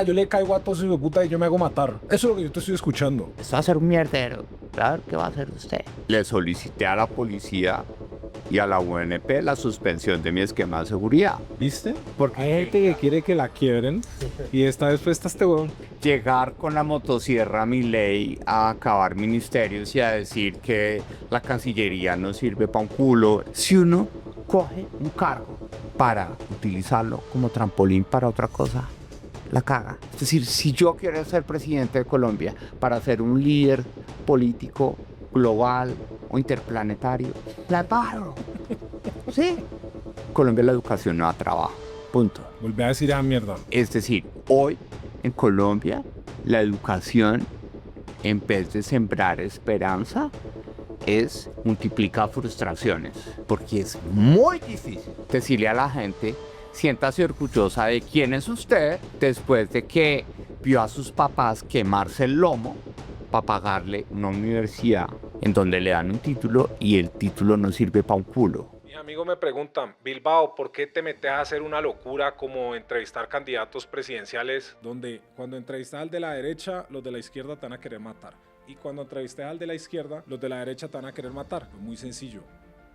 yo le caigo a todos esos puta y yo me hago matar. Eso es lo que yo te estoy escuchando. Esto va a ser un mierdero. Claro, ¿qué va a hacer usted? Le solicité a la policía y a la UNP la suspensión de mi esquema de seguridad. ¿Viste? Porque hay gente que quiere que la quiebren y esta vez fue este huevón. Llegar con la motosierra a mi ley a acabar ministerios y a decir que la Cancillería no sirve para un culo. Si uno coge un cargo para utilizarlo como trampolín para otra cosa, la caga. Es decir, si yo quiero ser presidente de Colombia para ser un líder político global o interplanetario, la paro. Sí. Colombia la educación no da trabajo. Punto. Volví a decir mierda. Es decir, hoy en Colombia la educación, en vez de sembrar esperanza, multiplica frustraciones. Porque es muy difícil decirle a la gente: siéntase orgullosa de quién es usted después de que vio a sus papás quemarse el lomo para pagarle una universidad en donde le dan un título y el título no sirve para un culo. Mis amigos me preguntan, Bilbao, ¿por qué te metes a hacer una locura como entrevistar candidatos presidenciales donde cuando entrevistas al de la derecha, los de la izquierda te van a querer matar? Y cuando entrevistas al de la izquierda, los de la derecha te van a querer matar. Pues muy sencillo,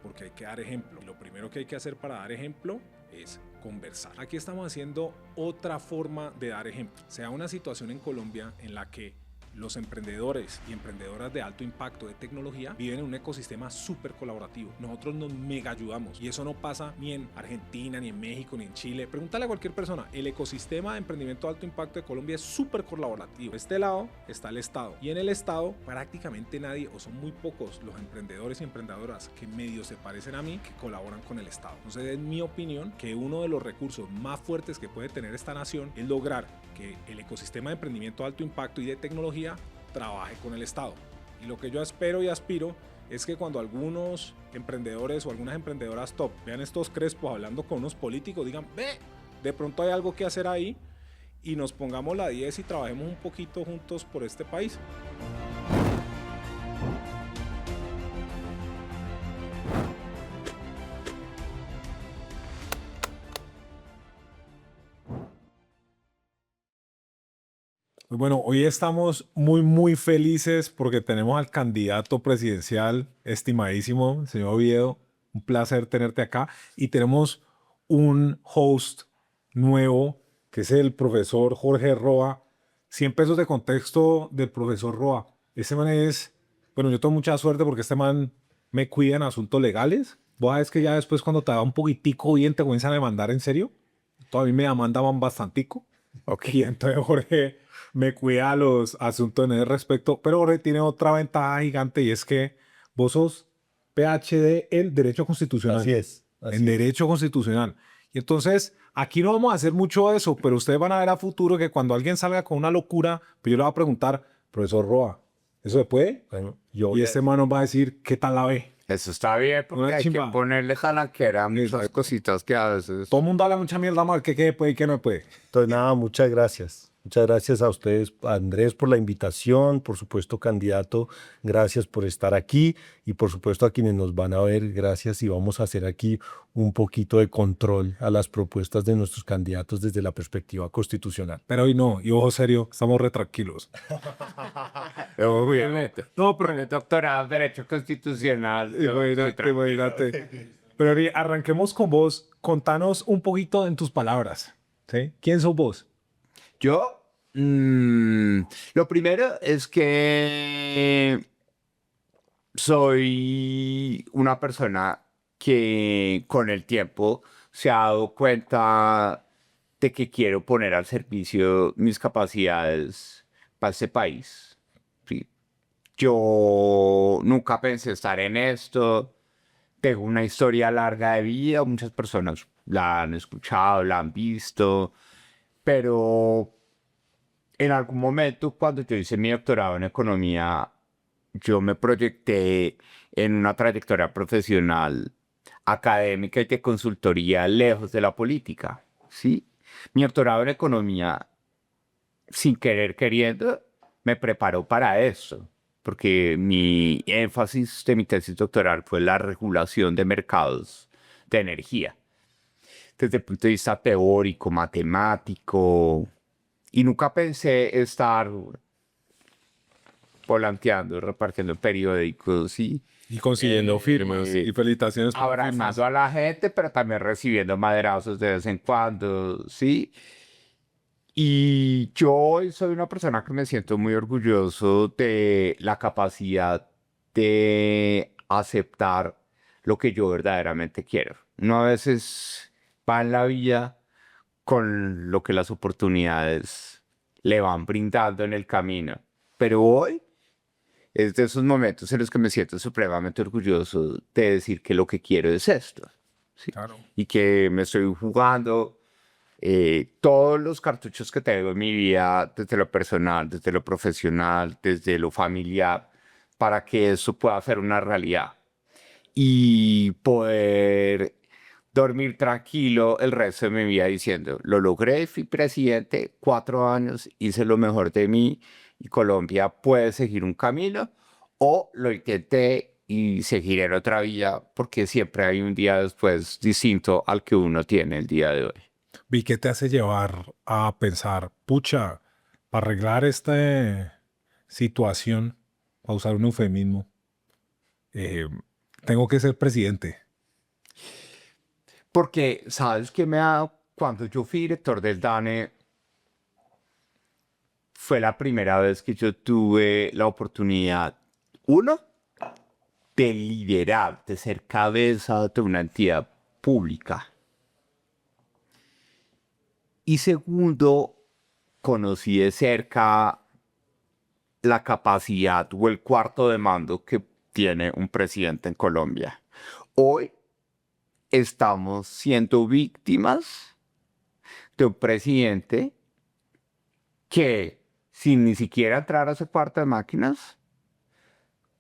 porque hay que dar ejemplo. Y lo primero que hay que hacer para dar ejemplo es conversar. Aquí estamos haciendo otra forma de dar ejemplo. Se da una situación en Colombia en la que los emprendedores y emprendedoras de alto impacto de tecnología viven en un ecosistema súper colaborativo. Nosotros nos mega ayudamos y eso no pasa ni en Argentina, ni en México, ni en Chile. Pregúntale a cualquier persona. El ecosistema de emprendimiento de alto impacto de Colombia es súper colaborativo. De este lado está el Estado y en el Estado prácticamente nadie o son muy pocos los emprendedores y emprendedoras que medio se parecen a mí que colaboran con el Estado. Entonces es mi opinión que uno de los recursos más fuertes que puede tener esta nación es lograr que el ecosistema de emprendimiento de alto impacto y de tecnología trabaje con el Estado. Y lo que yo espero y aspiro es que cuando algunos emprendedores o algunas emprendedoras top vean estos crespos hablando con unos políticos, digan, ve, de pronto hay algo que hacer ahí y nos pongamos la 10 y trabajemos un poquito juntos por este país. Pues bueno, hoy estamos muy felices porque tenemos al candidato presidencial, estimadísimo, señor Oviedo. Un placer tenerte acá. Y tenemos un host nuevo, que es el profesor Jorge Roa. 100 pesos de contexto del profesor Roa. Este man es, bueno, yo tengo mucha suerte porque este man me cuida en asuntos legales. Vos sabés que ya después cuando te va un poquitico bien te comienzan a demandar en serio. Todavía me demandaban bastantico. Ok, entonces Jorge me cuida los asuntos en ese respecto, pero Jorge tiene otra ventaja gigante y es que vos sos PhD en Derecho Constitucional. Así es. En Derecho Constitucional. Y entonces, aquí no vamos a hacer mucho de eso, pero ustedes van a ver a futuro que cuando alguien salga con una locura, pues yo le voy a preguntar, profesor Roa, ¿eso se puede? Bueno, Y este man nos va a decir, ¿qué tal la ve? Eso está bien, porque Una hay chimba. que ponerle talanquera a muchas Exacto. cositas que a veces... Todo el mundo habla mucha mierda mal, ¿qué puede y qué no puede? Entonces, nada, muchas gracias. Muchas gracias a ustedes, a Andrés, por la invitación, por supuesto, candidato, gracias por estar aquí y por supuesto a quienes nos van a ver, gracias y vamos a hacer aquí un poquito de control a las propuestas de nuestros candidatos desde la perspectiva constitucional. Pero hoy no, y ojo serio, estamos re tranquilos. Obviamente. No, pero El doctorado en Derecho Constitucional. imagínate. Pero Ari, arranquemos con vos. Contanos un poquito en tus palabras. ¿Sí? ¿Quién sos vos? Yo, lo primero es que soy una persona que con el tiempo se ha dado cuenta de que quiero poner al servicio mis capacidades para este país. Sí. Yo nunca pensé estar en esto. Tengo una historia larga de vida. Muchas personas la han escuchado, la han visto. Pero en algún momento, cuando yo hice mi doctorado en economía, yo me proyecté en una trayectoria profesional, académica y de consultoría lejos de la política, ¿sí? Mi doctorado en economía, sin querer queriendo, me preparó para eso, porque mi énfasis de mi tesis doctoral fue la regulación de mercados de energía. Desde el punto de vista teórico, matemático, Y nunca pensé estar volanteando, repartiendo periódicos Y consiguiendo firmas. eh, Y felicitaciones por las abrazando firmas. a la gente, pero también recibiendo maderazos de vez en cuando, ¿sí? Y yo hoy soy una persona que me siento muy orgulloso de la capacidad de aceptar lo que yo verdaderamente quiero. Uno a veces va en la vida con lo que las oportunidades le van brindando en el camino. Pero hoy es de esos momentos en los que me siento supremamente orgulloso de decir que lo que quiero es esto, ¿sí? Claro. Y que me estoy jugando todos los cartuchos que tengo en mi vida, desde lo personal, desde lo profesional, desde lo familiar, para que eso pueda ser una realidad y poder dormir tranquilo el resto de mi vida diciendo, lo logré, fui presidente, 4 años, hice lo mejor de mí y Colombia puede seguir un camino, o lo intenté y seguiré en otra vida porque siempre hay un día después distinto al que uno tiene el día de hoy. Vi que te hace llevar a pensar, pucha, para arreglar esta situación, para usar un eufemismo, eh, tengo que ser presidente. Porque, ¿sabes qué me ha dado? Cuando yo fui director del DANE, fue la primera vez que yo tuve la oportunidad, uno, de liderar, de ser cabeza de una entidad pública. Y segundo, conocí de cerca la capacidad o el cuarto de mando que tiene un presidente en Colombia. Hoy estamos siendo víctimas de un presidente que, sin ni siquiera entrar a ese cuarto de máquinas,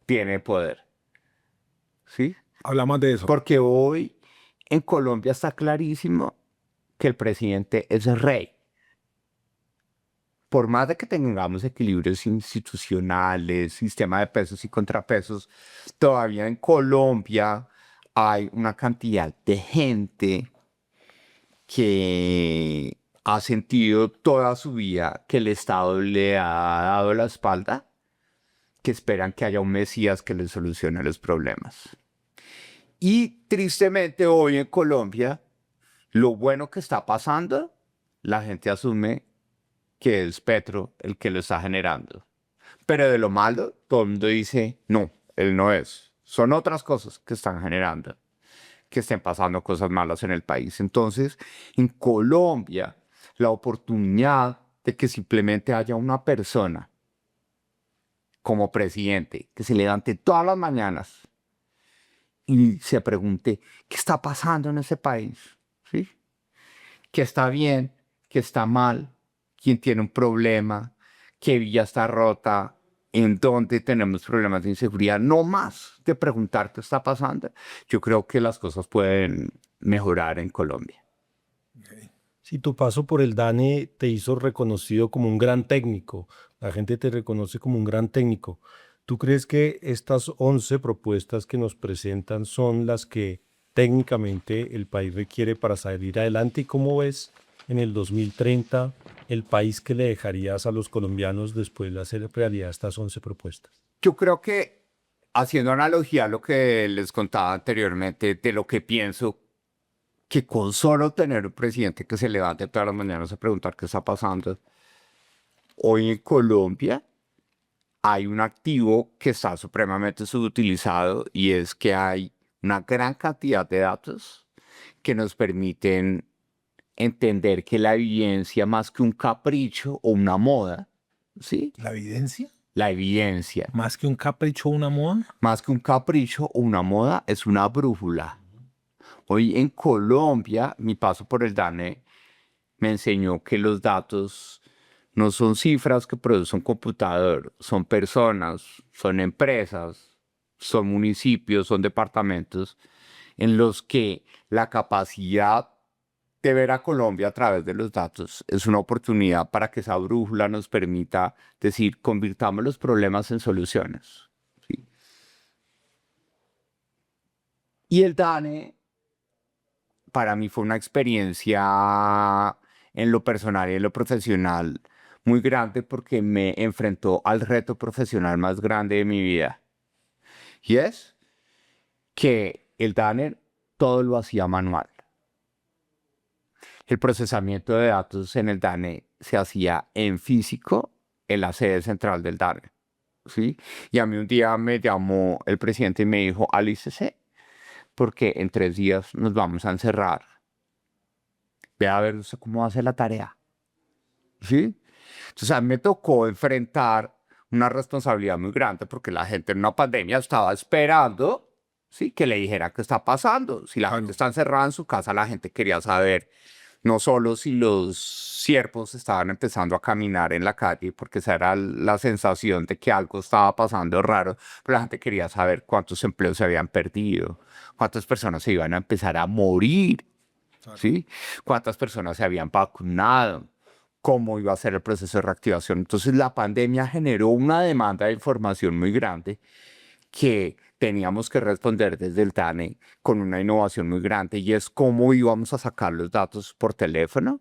tiene poder. ¿Sí? Habla más de eso. Porque hoy en Colombia está clarísimo que el presidente es el rey. Por más de que tengamos equilibrios institucionales, sistema de pesos y contrapesos, todavía en Colombia hay una cantidad de gente que ha sentido toda su vida que el Estado le ha dado la espalda, que esperan que haya un Mesías que les solucione los problemas. Y tristemente hoy en Colombia, lo bueno que está pasando, la gente asume que es Petro el que lo está generando. Pero de lo malo, todo el mundo dice, no, él no es. Son otras cosas que están generando, que estén pasando cosas malas en el país. Entonces, en Colombia, la oportunidad de que simplemente haya una persona como presidente que se levante todas las mañanas y se pregunte, ¿qué está pasando en ese país? ¿Sí? ¿Qué está bien? ¿Qué está mal? ¿Quién tiene un problema? ¿Qué villa está rota? ¿En dónde tenemos problemas de inseguridad? No más de preguntar qué está pasando. Yo creo que las cosas pueden mejorar en Colombia. Si tu paso por el DANE te hizo reconocido como un gran técnico, la gente te reconoce como un gran técnico, ¿tú crees que estas 11 propuestas que nos presentan son las que técnicamente el país requiere para salir adelante? ¿Y cómo ves en el 2030 el país que le dejarías a los colombianos después de hacer realidad estas 11 propuestas? Yo creo que, haciendo analogía a lo que les contaba anteriormente, de lo que pienso, que con solo tener un presidente que se levante todas las mañanas a preguntar qué está pasando, hoy en Colombia hay un activo que está supremamente subutilizado y es que hay una gran cantidad de datos que nos permiten entender que la evidencia, más que un capricho o una moda, ¿sí? ¿La evidencia? La evidencia, Más que un capricho o una moda. más que un capricho o una moda, es una brújula. Hoy en Colombia, mi paso por el DANE me enseñó que los datos no son cifras que produce un computador, son personas, son empresas, son municipios, son departamentos en los que la capacidad de ver a Colombia a través de los datos es una oportunidad para que esa brújula nos permita decir, convirtamos los problemas en soluciones. ¿Sí? Y el DANE para mí fue una experiencia en lo personal y en lo profesional muy grande porque me enfrentó al reto profesional más grande de mi vida. Y es que el DANE todo lo hacía manual. El procesamiento de datos en el DANE se hacía en físico en la sede central del DANE. ¿Sí? Y a mí un día me llamó el presidente y me dijo, alístese, porque en 3 días nos vamos a encerrar. Ve a ver usted cómo hace la tarea. ¿Sí? Entonces a mí me tocó enfrentar una responsabilidad muy grande porque la gente en una pandemia estaba esperando, ¿sí?, que le dijera qué está pasando. Si la gente está encerrada en su casa, la gente quería saber no solo si los ciervos estaban empezando a caminar en la calle, porque esa era la sensación de que algo estaba pasando raro, pero la gente quería saber cuántos empleos se habían perdido, cuántas personas se iban a empezar a morir, ¿sí? Cuántas personas se habían vacunado, cómo iba a ser el proceso de reactivación. Entonces la pandemia generó una demanda de información muy grande que teníamos que responder desde el DANE con una innovación muy grande, y es cómo íbamos a sacar los datos por teléfono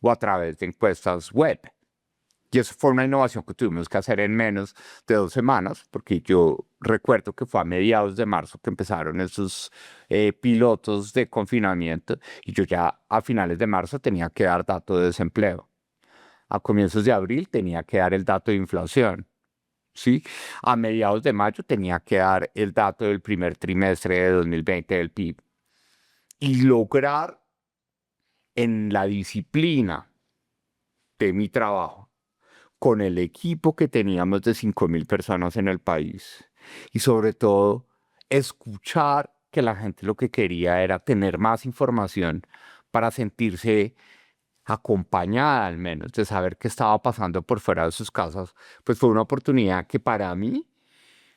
o a través de encuestas web. Y eso fue una innovación que tuvimos que hacer en menos de 2 semanas, porque yo recuerdo que fue a mediados de marzo que empezaron esos pilotos de confinamiento, y yo ya a finales de marzo tenía que dar dato de desempleo. A comienzos de abril tenía que dar el dato de inflación. ¿Sí? A mediados de mayo tenía que dar el dato del primer trimestre de 2020 del PIB. Y lograr en la disciplina de mi trabajo, con el equipo que teníamos de 5.000 personas en el país, y sobre todo escuchar que la gente lo que quería era tener más información para sentirse acompañada, al menos, de saber qué estaba pasando por fuera de sus casas, pues fue una oportunidad que para mí,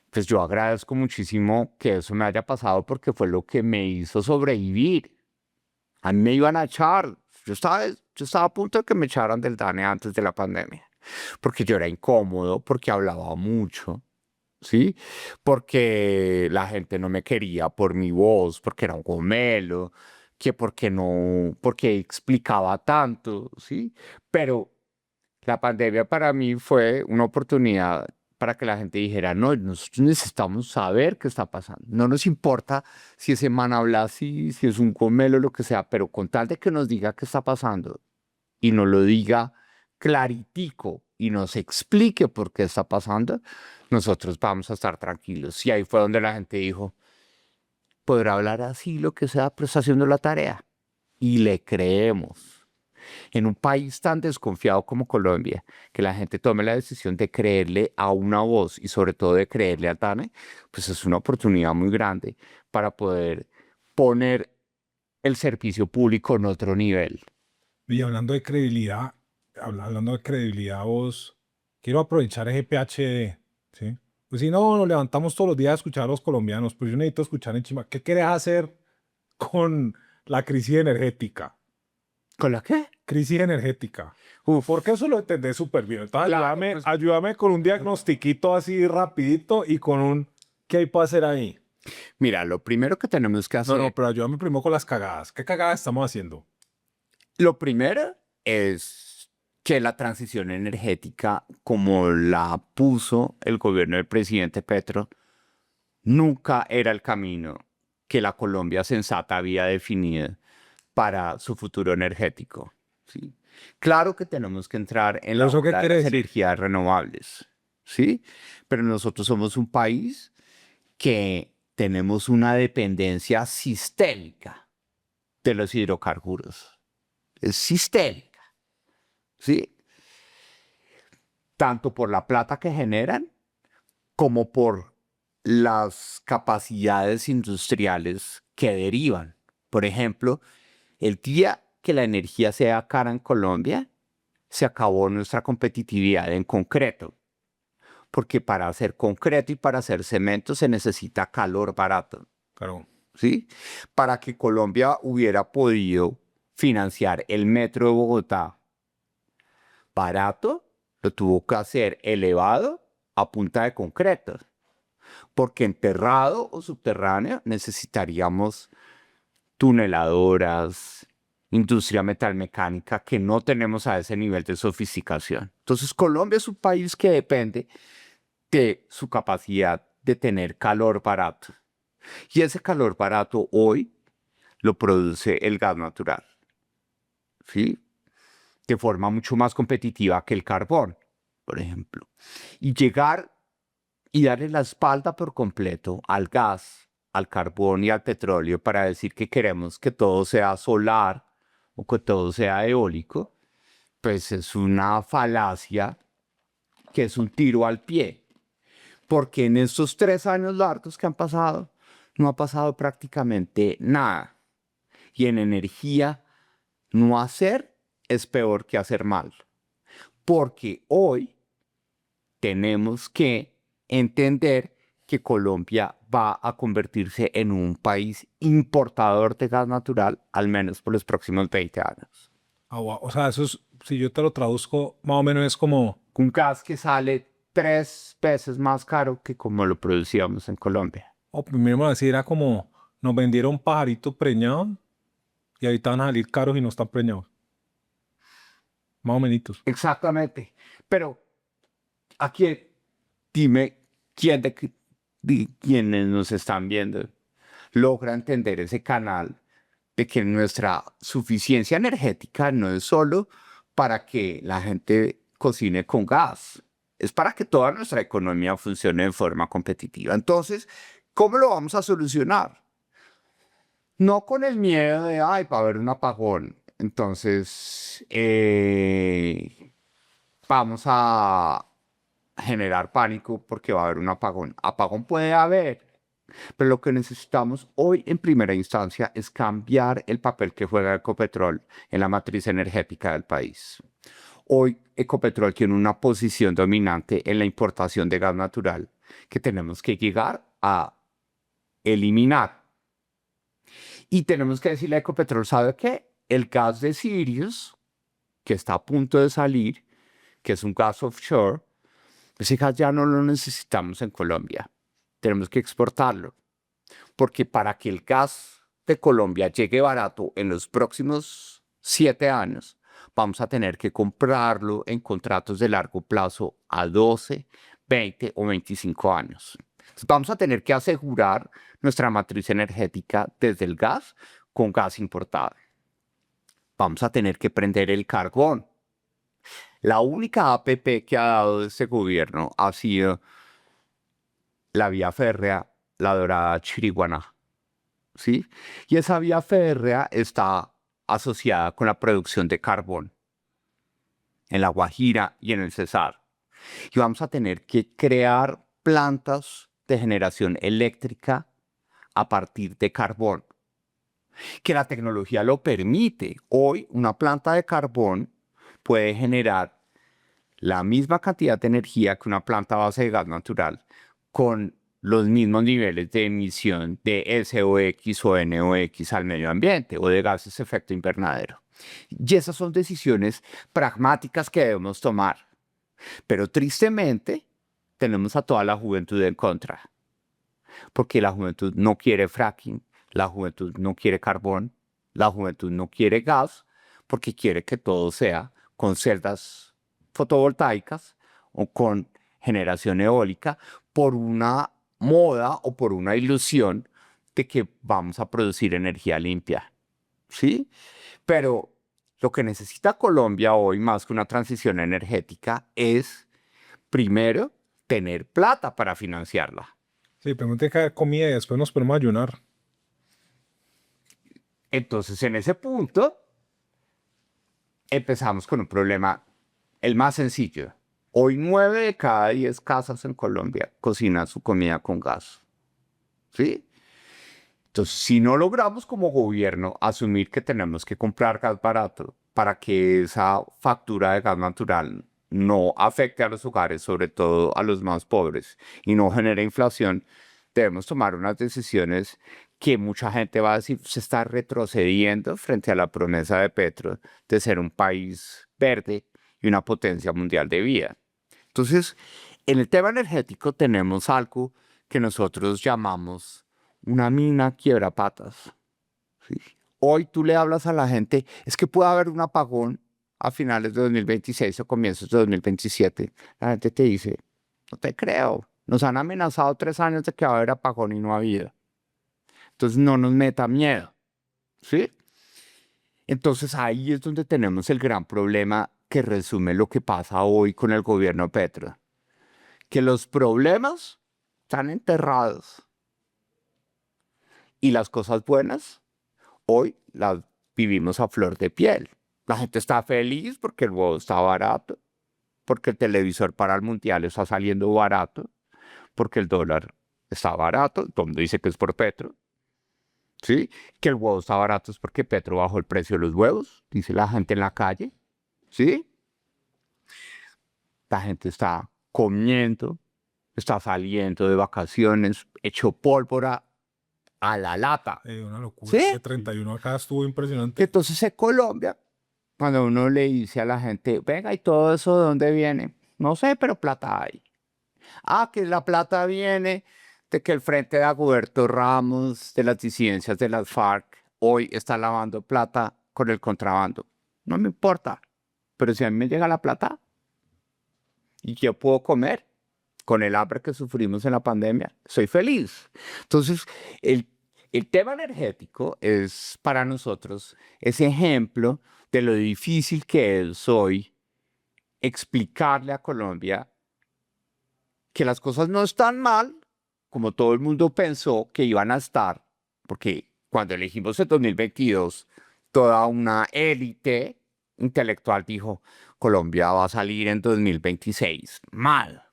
pues yo agradezco muchísimo que eso me haya pasado, porque fue lo que me hizo sobrevivir. A mí me iban a echar. Yo estaba a punto de que me echaran del DANE antes de la pandemia, porque yo era incómodo, porque hablaba mucho, ¿sí? Porque la gente no me quería por mi voz, porque era un gomelo, que porque no, porque explicaba tanto, ¿sí? Pero la pandemia para mí fue una oportunidad para que la gente dijera, no, nosotros necesitamos saber qué está pasando. No nos importa si ese man habla así, si es un gomelo, lo que sea, pero con tal de que nos diga qué está pasando y nos lo diga claritico y nos explique por qué está pasando, nosotros vamos a estar tranquilos. Y ahí fue donde la gente dijo, podrá hablar así, lo que sea, pero está haciendo la tarea. Y le creemos. En un país tan desconfiado como Colombia, que la gente tome la decisión de creerle a una voz y sobre todo de creerle a DANE, pues es una oportunidad muy grande para poder poner el servicio público en otro nivel. Y hablando de credibilidad, hablando de credibilidad, vos, quiero aprovechar ese PhD, ¿sí? Pues si no, nos levantamos todos los días a escuchar a los colombianos, pues yo necesito escuchar en Chima, ¿qué querés hacer con la crisis energética? ¿Con la qué? Crisis energética. Uf, Porque eso lo entendés súper bien. Entonces, claro, ayúdame, pues, ayúdame con un diagnostiquito así rapidito y con un ¿qué hay para hacer ahí? mira, lo primero que tenemos que No, hacer, pero ayúdame primero con las cagadas. ¿Qué cagadas estamos haciendo? lo primero es que la transición energética, como la puso el gobierno del presidente Petro, nunca era el camino que la Colombia sensata había definido para su futuro energético. ¿Sí? Claro que tenemos que entrar en ¿Pero la eso qué ola de quiere las decir? energías renovables, ¿sí? Pero nosotros somos un país que tenemos una dependencia sistémica de los hidrocarburos. Es sistémica, ¿sí? Tanto por la plata que generan como por las capacidades industriales que derivan. Por ejemplo, el día que la energía sea cara en Colombia, se acabó nuestra competitividad en concreto, porque para hacer concreto y para hacer cemento se necesita calor barato, Claro. ¿sí? Para que Colombia hubiera podido financiar el metro de Bogotá barato, lo tuvo que hacer elevado a punta de concreto, porque enterrado o subterráneo necesitaríamos tuneladoras, industria metalmecánica que no tenemos a ese nivel de sofisticación. Entonces, Colombia es un país que depende de su capacidad de tener calor barato. Y ese calor barato hoy lo produce el gas natural, ¿sí? De forma mucho más competitiva que el carbón, por ejemplo. Y llegar y darle la espalda por completo al gas, al carbón y al petróleo para decir que queremos que todo sea solar o que todo sea eólico, pues es una falacia que es un tiro al pie. Porque en estos 3 años largos que han pasado, no ha pasado prácticamente nada. Y en energía, no hacer es peor que hacer mal. Porque hoy tenemos que entender que Colombia va a convertirse en un país importador de gas natural, al menos por los próximos 20 años. O sea, eso es, si yo te lo traduzco, más o menos es como, Un gas que sale 3 veces más caro que como lo producíamos en Colombia. o primero a decir, era como, nos vendieron pajaritos preñados y ahorita van a salir caros y no están preñados. Más o menos. Exactamente. Pero aquí, dime quién de quienes nos están viendo logra entender ese canal de que nuestra suficiencia energética no es solo para que la gente cocine con gas, es para que toda nuestra economía funcione de forma competitiva. Entonces, ¿cómo lo vamos a solucionar? No con el miedo de, ay, va a haber un apagón. Entonces, vamos a generar pánico porque va a haber un apagón. Apagón puede haber, pero lo que necesitamos hoy en primera instancia es cambiar el papel que juega Ecopetrol en la matriz energética del país. Hoy Ecopetrol tiene una posición dominante en la importación de gas natural que tenemos que llegar a eliminar. Y tenemos que decirle a Ecopetrol, ¿sabe qué? El gas de Sirius, que está a punto de salir, que es un gas offshore, ese gas ya no lo necesitamos en Colombia. Tenemos que exportarlo. Porque para que el gas de Colombia llegue barato en los próximos 7 años, vamos a tener que comprarlo en contratos de largo plazo a 12, 20 o 25 años. Entonces vamos a tener que asegurar nuestra matriz energética desde el gas con gas importado. Vamos a tener que prender el carbón. La única APP que ha dado este gobierno ha sido la vía férrea, la Dorada Chiriguaná, ¿sí? Y esa vía férrea está asociada con la producción de carbón en La Guajira y en el Cesar. Y vamos a tener que crear plantas de generación eléctrica a partir de carbón, que la tecnología lo permite. Hoy una planta de carbón puede generar la misma cantidad de energía que una planta a base de gas natural con los mismos niveles de emisión de SOx o NOx al medio ambiente o de gases de efecto invernadero. Y esas son decisiones pragmáticas que debemos tomar. Pero tristemente tenemos a toda la juventud en contra, porque la juventud no quiere fracking, la juventud no quiere carbón, la juventud no quiere gas, porque quiere que todo sea con celdas fotovoltaicas o con generación eólica por una moda o por una ilusión de que vamos a producir energía limpia, ¿sí? Pero lo que necesita Colombia hoy más que una transición energética es, primero, tener plata para financiarla. Sí, pregunté que comida y después nos podemos ayunar. Entonces, en ese punto, empezamos con un problema, el más sencillo. Hoy 9 de cada 10 casas en Colombia cocinan su comida con gas, ¿sí? Entonces, si no logramos como gobierno asumir que tenemos que comprar gas barato para que esa factura de gas natural no afecte a los hogares, sobre todo a los más pobres, y no genere inflación, debemos tomar unas decisiones que mucha gente va a decir se está retrocediendo frente a la promesa de Petro de ser un país verde y una potencia mundial de vida. Entonces, en el tema energético tenemos algo que nosotros llamamos una mina quiebrapatas, ¿sí? Hoy tú le hablas a la gente, es que puede haber un apagón a finales de 2026 o comienzos de 2027. La gente te dice, no te creo. Nos han amenazado 3 años de que va a haber apagón y no ha habido. Entonces no nos meta miedo, ¿sí? Entonces ahí es donde tenemos el gran problema que resume lo que pasa hoy con el gobierno Petro. Que los problemas están enterrados y las cosas buenas hoy las vivimos a flor de piel. La gente está feliz porque el huevo está barato, porque el televisor para el mundial está saliendo barato, porque el dólar está barato, todo el mundo dice que es por Petro, ¿sí? Que el huevo está barato es porque Petro bajó el precio de los huevos, dice la gente en la calle, ¿sí? La gente está comiendo, está saliendo de vacaciones, hecho pólvora a la lata, Una locura. ¿sí? Ese 31 acá estuvo impresionante. Entonces en Colombia, cuando uno le dice a la gente, venga, ¿y todo eso de dónde viene? No sé, pero plata hay. Ah, que la plata viene de que el Frente de Dagoberto Ramos, de las disidencias de las FARC, hoy está lavando plata con el contrabando. No me importa, pero si a mí me llega la plata y yo puedo comer con el hambre que sufrimos en la pandemia, soy feliz. Entonces, el tema energético es para nosotros ese ejemplo de lo difícil que es hoy explicarle a Colombia que las cosas no están mal, como todo el mundo pensó que iban a estar, porque cuando elegimos el 2022, toda una élite intelectual dijo, Colombia va a salir en 2026 mal.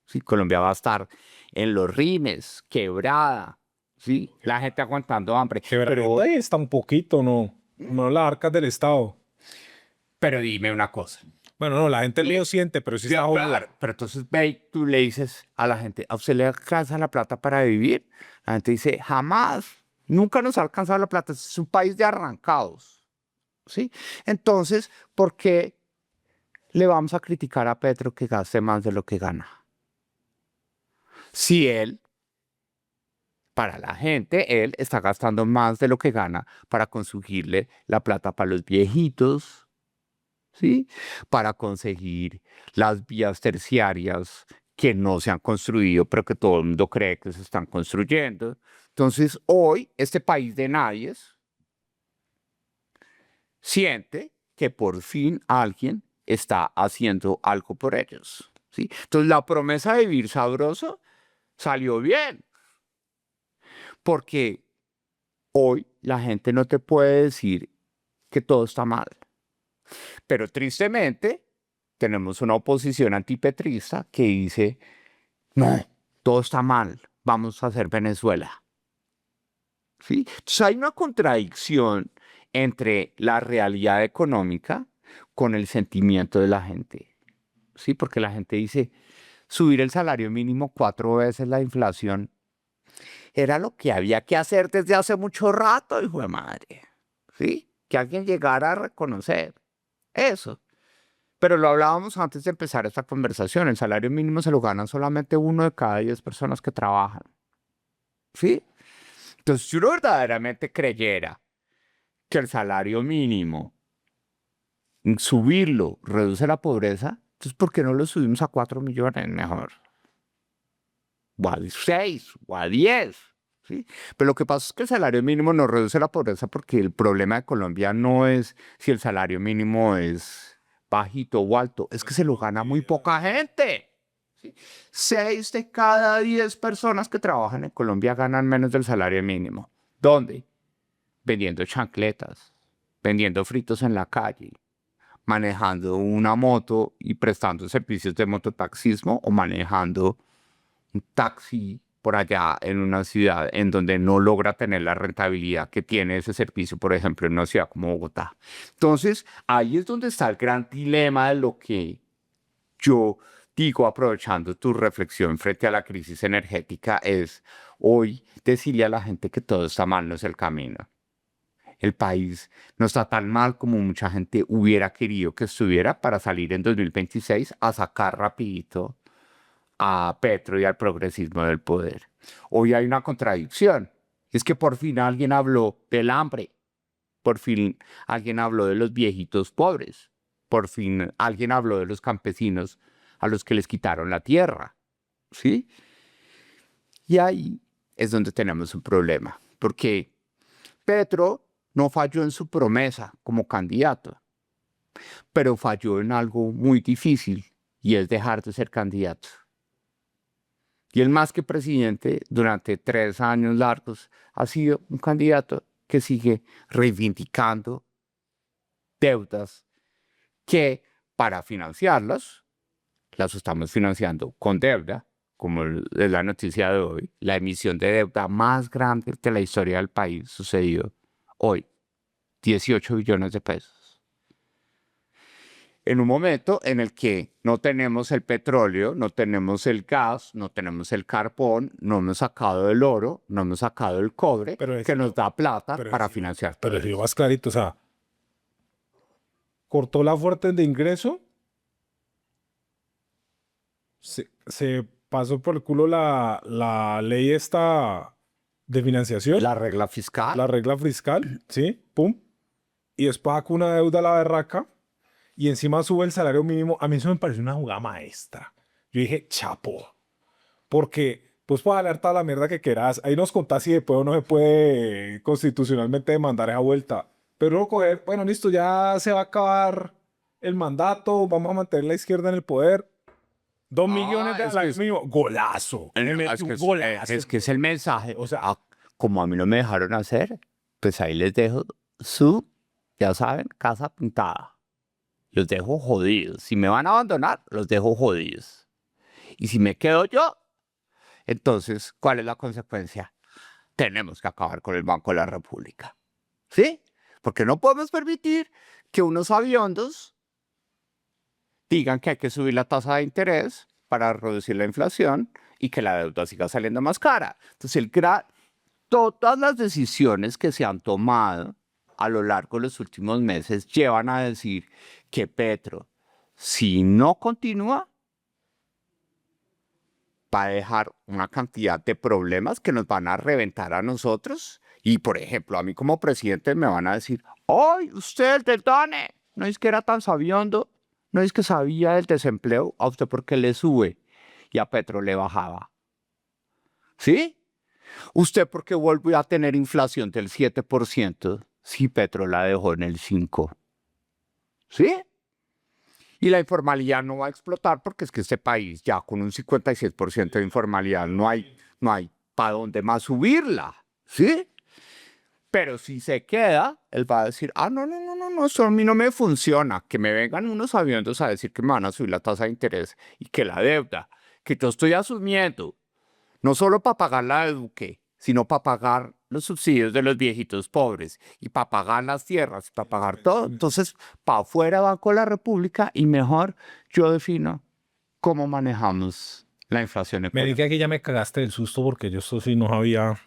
Sí, Colombia va a estar en los rimes, quebrada, ¿sí? La gente aguantando hambre. Pero ahí está un poquito, ¿no? No las arcas del Estado. Pero dime una cosa. Bueno, no, la gente lo siente, pero sí está jodido. Pero entonces ve y tú le dices a la gente, ¿a usted le alcanza la plata para vivir? La gente dice, jamás, nunca nos ha alcanzado la plata. Es un país de arrancados, ¿sí? Entonces, ¿por qué le vamos a criticar a Petro que gaste más de lo que gana? Si él, para la gente, él está gastando más de lo que gana para conseguirle la plata para los viejitos, ¿sí? Para conseguir las vías terciarias que no se han construido, pero que todo el mundo cree que se están construyendo. Entonces, hoy, este país de nadies siente que por fin alguien está haciendo algo por ellos, ¿sí? Entonces, la promesa de vivir sabroso salió bien, porque hoy la gente no te puede decir que todo está mal. Pero tristemente, tenemos una oposición antipetrista que dice, no, todo está mal, vamos a hacer Venezuela. ¿Sí? Entonces hay una contradicción entre la realidad económica con el sentimiento de la gente. ¿Sí? Porque la gente dice, subir el salario mínimo 4 veces la inflación era lo que había que hacer desde hace mucho rato, hijo de madre. ¿Sí? Que alguien llegara a reconocer eso. Pero lo hablábamos antes de empezar esta conversación. El salario mínimo se lo ganan solamente 1 de cada 10 personas que trabajan. ¿Sí? Entonces, si uno verdaderamente creyera que el salario mínimo, subirlo, reduce la pobreza, entonces, ¿por qué no lo subimos a 4 millones mejor? O a 6, o a 10. ¿Sí? Pero lo que pasa es que el salario mínimo no reduce la pobreza porque el problema de Colombia no es si el salario mínimo es bajito o alto, es que se lo gana muy poca gente. ¿Sí? 6 de cada 10 personas que trabajan en Colombia ganan menos del salario mínimo. ¿Dónde? Vendiendo chancletas, vendiendo fritos en la calle, manejando una moto y prestando servicios de mototaxismo o manejando un taxi por allá en una ciudad en donde no logra tener la rentabilidad que tiene ese servicio, por ejemplo, en una ciudad como Bogotá. Entonces, ahí es donde está el gran dilema de lo que yo digo, aprovechando tu reflexión frente a la crisis energética, es hoy decirle a la gente que todo está mal no es el camino. El país no está tan mal como mucha gente hubiera querido que estuviera para salir en 2026 a sacar rapidito a Petro y al progresismo del poder. Hoy hay una contradicción. Es que por fin alguien habló del hambre. Por fin alguien habló de los viejitos pobres. Por fin alguien habló de los campesinos a los que les quitaron la tierra. ¿Sí? Y ahí es donde tenemos un problema. Porque Petro no falló en su promesa como candidato, pero falló en algo muy difícil y es dejar de ser candidato. Y él más que presidente, durante 3 años largos, ha sido un candidato que sigue reivindicando deudas que para financiarlas, las estamos financiando con deuda, como es la noticia de hoy. La emisión de deuda más grande de la historia del país sucedió hoy, 18 billones de pesos. En un momento en el que no tenemos el petróleo, no tenemos el gas, no tenemos el carbón, no hemos sacado el oro, no hemos sacado el cobre, que nos da plata para financiar todo Pero eso. digo más clarito, o sea, cortó la fuente de ingreso, se pasó por el culo la ley esta de financiación, La regla fiscal. la regla fiscal, ¿sí? Pum. Y después saca una deuda a la berraca y encima sube el salario mínimo. A mí eso me pareció una jugada maestra. Yo dije, chapo. Porque pues puedes hablar toda la mierda que quieras. Ahí nos contás si después o no se puede constitucionalmente demandar esa vuelta. Pero no coger, bueno, listo, ya se va a acabar el mandato, vamos a mantener la izquierda en el poder. 2 millones de es que salario es- mínimo. Golazo. Me metió Es que un golazo. es que es el mensaje. O sea, Como a mí no me dejaron hacer, pues ahí les dejo su, ya saben, casa pintada. Los dejo jodidos. Si me van a abandonar, los dejo jodidos. Y si me quedo yo, entonces, ¿cuál es la consecuencia? Tenemos que acabar con el Banco de la República. ¿Sí? Porque no podemos permitir que unos aviondos digan que hay que subir la tasa de interés para reducir la inflación y que la deuda siga saliendo más cara. Entonces, todas las decisiones que se han tomado a lo largo de los últimos meses llevan a decir que Petro, si no continúa, va a dejar una cantidad de problemas que nos van a reventar a nosotros. Y, por ejemplo, a mí como presidente me van a decir, ¡ay, usted el del DANE! No es que era tan sabiondo, no es que sabía del desempleo, a usted porque le sube y a Petro le bajaba. ¿Sí? ¿Usted por qué vuelve a tener inflación del 7% si Petro la dejó en el 5%? ¿Sí? Y la informalidad no va a explotar porque es que este país ya con un 56% de informalidad no hay para dónde más subirla. ¿Sí? Pero si se queda, él va a decir, no, eso a mí no me funciona. Que me vengan unos aviones a decir que me van a subir la tasa de interés y que la deuda que yo estoy asumiendo, no solo para pagar la de Duque, sino para pagar los subsidios de los viejitos pobres y para pagar las tierras, para pagar todo. Entonces, para afuera Banco de la República y mejor yo defino cómo manejamos la inflación me económica. dije que aquí ya me cagaste del susto porque yo esto sí no sabía.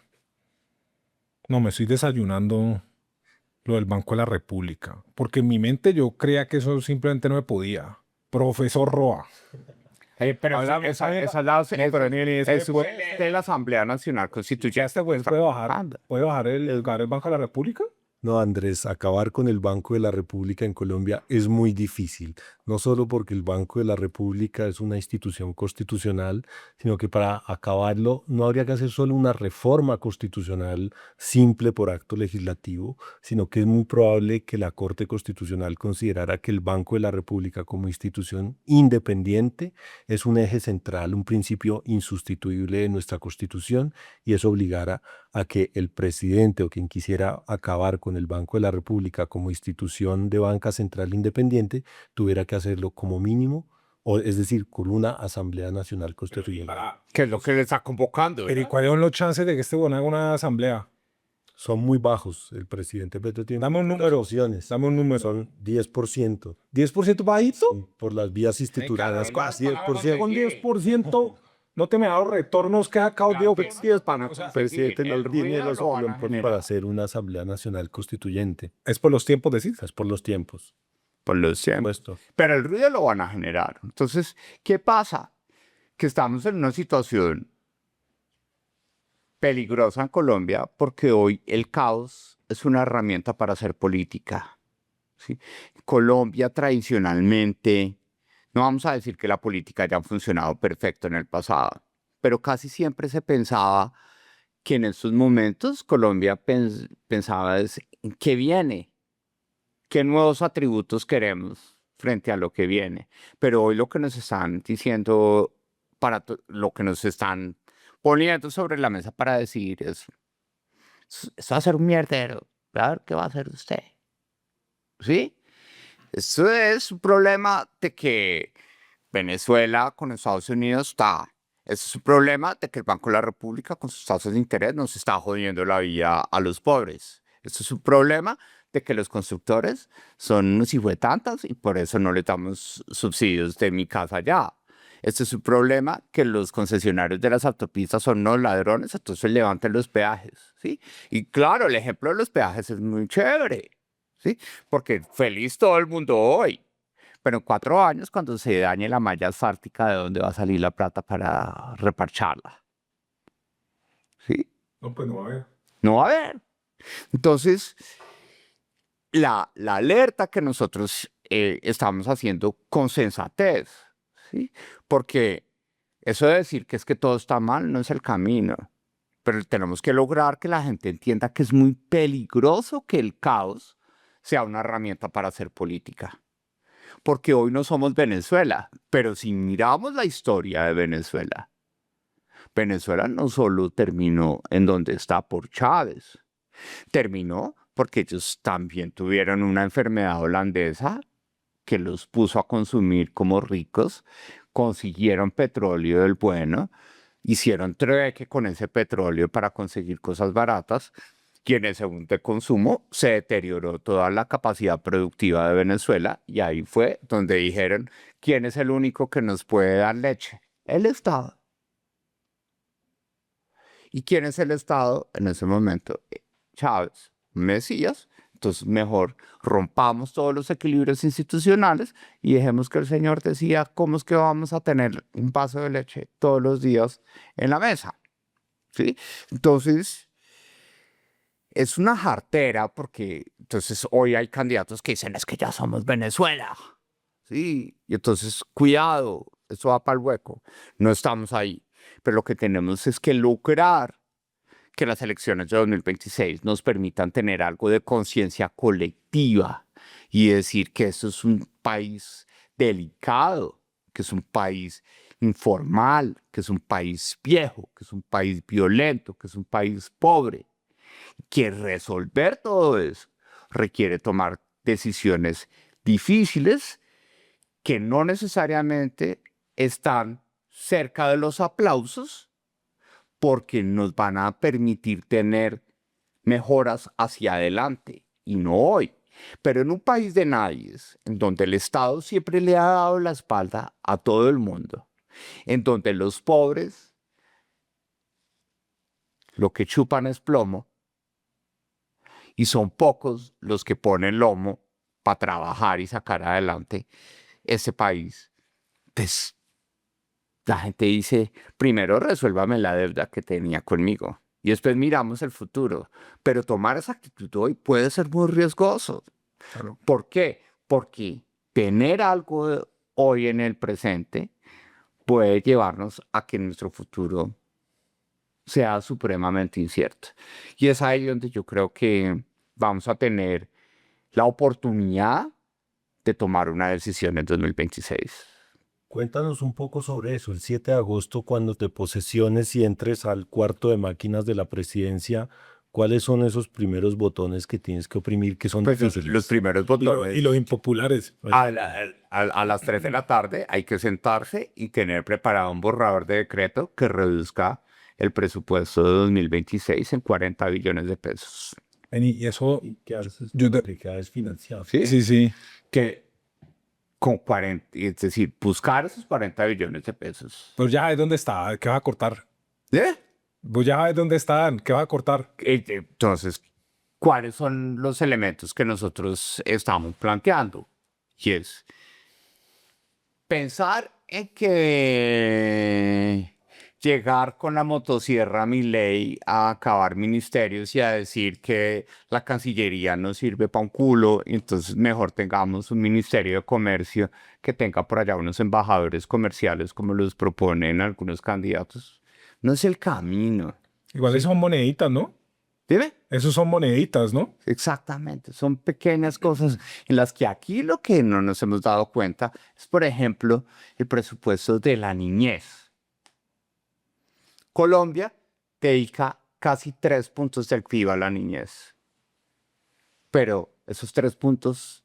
No, me estoy desayunando lo del Banco de la República. Porque en mi mente yo creía que eso simplemente no me podía. Profesor Roa. Pero Hablamos, esa es de la Asamblea Nacional Constituyente. ¿Este juez puede bajar el Banco de la República? No, Andrés, acabar con el Banco de la República en Colombia es muy difícil, no solo porque el Banco de la República es una institución constitucional, sino que para acabarlo no habría que hacer solo una reforma constitucional simple por acto legislativo, sino que es muy probable que la Corte Constitucional considerara que el Banco de la República como institución independiente es un eje central, un principio insustituible de nuestra Constitución, y eso obligara a que el presidente o quien quisiera acabar con el Banco de la República como institución de banca central independiente tuviera que hacerlo como mínimo, es decir, con una Asamblea Nacional Constituyente. Que es lo que le está convocando. Pero ¿y cuáles son los chances de que este bueno haga una asamblea? Son muy bajos. El presidente Petro tiene Dame un número. opciones. Dame un número. Son 10%. ¿10% bajito? Por las vías institucionales. Venga, 10%. Con 10% no te me ha dado retornos que ha causado El presidente no tiene los colombianos para hacer una Asamblea Nacional Constituyente. Es por los tiempos, decís. Es por los tiempos. Por los tiempos. Supuesto. Pero el ruido lo van a generar. Entonces, ¿qué pasa? Que estamos en una situación peligrosa en Colombia porque hoy el caos es una herramienta para hacer política. ¿Sí? Colombia tradicionalmente, no vamos a decir que la política haya funcionado perfecto en el pasado, pero casi siempre se pensaba que en estos momentos Colombia pensaba en qué viene, qué nuevos atributos queremos frente a lo que viene. Pero hoy lo que nos están diciendo, lo que nos están poniendo sobre la mesa para decir esto va a ser un mierdero. A ver qué va a hacer usted. ¿Sí? Eso es un problema de que Venezuela con Estados Unidos está. Eso es un problema de que el Banco de la República con sus tasas de interés nos está jodiendo la vida a los pobres. Eso es un problema de que los constructores son unos hijuetantas y por eso no le damos subsidios de mi casa allá. Este es un problema que los concesionarios de las autopistas son unos ladrones, entonces levanten los peajes, ¿sí? Y claro, el ejemplo de los peajes es muy chévere, ¿sí? Porque feliz todo el mundo hoy. Pero en 4 años, cuando se dañe la malla asfáltica, ¿de dónde va a salir la plata para reparcharla? ¿Sí? No, pues no va a haber. No va a haber. Entonces, la alerta que nosotros estamos haciendo con sensatez, ¿sí? Porque eso de decir que es que todo está mal no es el camino. Pero tenemos que lograr que la gente entienda que es muy peligroso que el caos sea una herramienta para hacer política. Porque hoy no somos Venezuela, pero si miramos la historia de Venezuela, Venezuela no solo terminó en donde está por Chávez, terminó porque ellos también tuvieron una enfermedad holandesa que los puso a consumir como ricos, consiguieron petróleo del bueno, hicieron trueque con ese petróleo para conseguir cosas baratas y en ese boom de consumo se deterioró toda la capacidad productiva de Venezuela y ahí fue donde dijeron, ¿quién es el único que nos puede dar leche? El Estado. ¿Y quién es el Estado en ese momento? Chávez, Mesías. Entonces mejor rompamos todos los equilibrios institucionales y dejemos que el señor decida cómo es que vamos a tener un vaso de leche todos los días en la mesa. ¿Sí? Entonces, es una jartera porque entonces hoy hay candidatos que dicen es que ya somos Venezuela. Sí, y entonces cuidado, eso va para el hueco. No estamos ahí, pero lo que tenemos es que lograr que las elecciones de 2026 nos permitan tener algo de conciencia colectiva y decir que esto es un país delicado, que es un país informal, que es un país viejo, que es un país violento, que es un país pobre, que resolver todo eso requiere tomar decisiones difíciles que no necesariamente están cerca de los aplausos porque nos van a permitir tener mejoras hacia adelante y no hoy. Pero en un país de nadies, en donde el Estado siempre le ha dado la espalda a todo el mundo, en donde los pobres lo que chupan es plomo y son pocos los que ponen lomo para trabajar y sacar adelante ese país, pues la gente dice, primero resuélvame la deuda que tenía conmigo y después miramos el futuro. Pero tomar esa actitud hoy puede ser muy riesgoso. Claro. ¿Por qué? Porque tener algo hoy en el presente puede llevarnos a que nuestro futuro sea supremamente incierto. Y es ahí donde yo creo que vamos a tener la oportunidad de tomar una decisión en 2026. Cuéntanos un poco sobre eso. El 7 de agosto, cuando te posesiones y entres al cuarto de máquinas de la presidencia, ¿cuáles son esos primeros botones que tienes que oprimir que son Pues difíciles? los primeros Y botones. los impopulares. Pues, A las 3 de la tarde hay que sentarse y tener preparado un borrador de decreto que reduzca el presupuesto de 2026 en 40 billones de pesos. y eso, ¿Y qué haces? yo te- Porque quedas financiado. ¿Sí? sí, sí. Que con 40, es decir, buscar esos 40 billones de pesos. Pues ya es dónde está, ¿qué va a cortar? ¿Eh? Pues ya es dónde están, ¿qué va a cortar? Entonces, ¿cuáles son los elementos que nosotros estamos planteando? Y es pensar en que llegar con la motosierra a Milei a acabar ministerios y a decir que la Cancillería no sirve para un culo, y entonces mejor tengamos un Ministerio de Comercio que tenga por allá unos embajadores comerciales como los proponen algunos candidatos. No es el camino. Igual Sí. esos son moneditas, ¿no? ¿Dime? Esos son moneditas, ¿no? Exactamente, son pequeñas cosas en las que aquí lo que no nos hemos dado cuenta es, por ejemplo, el presupuesto de la niñez. Colombia dedica casi 3 puntos del PIB a la niñez, pero esos 3 puntos,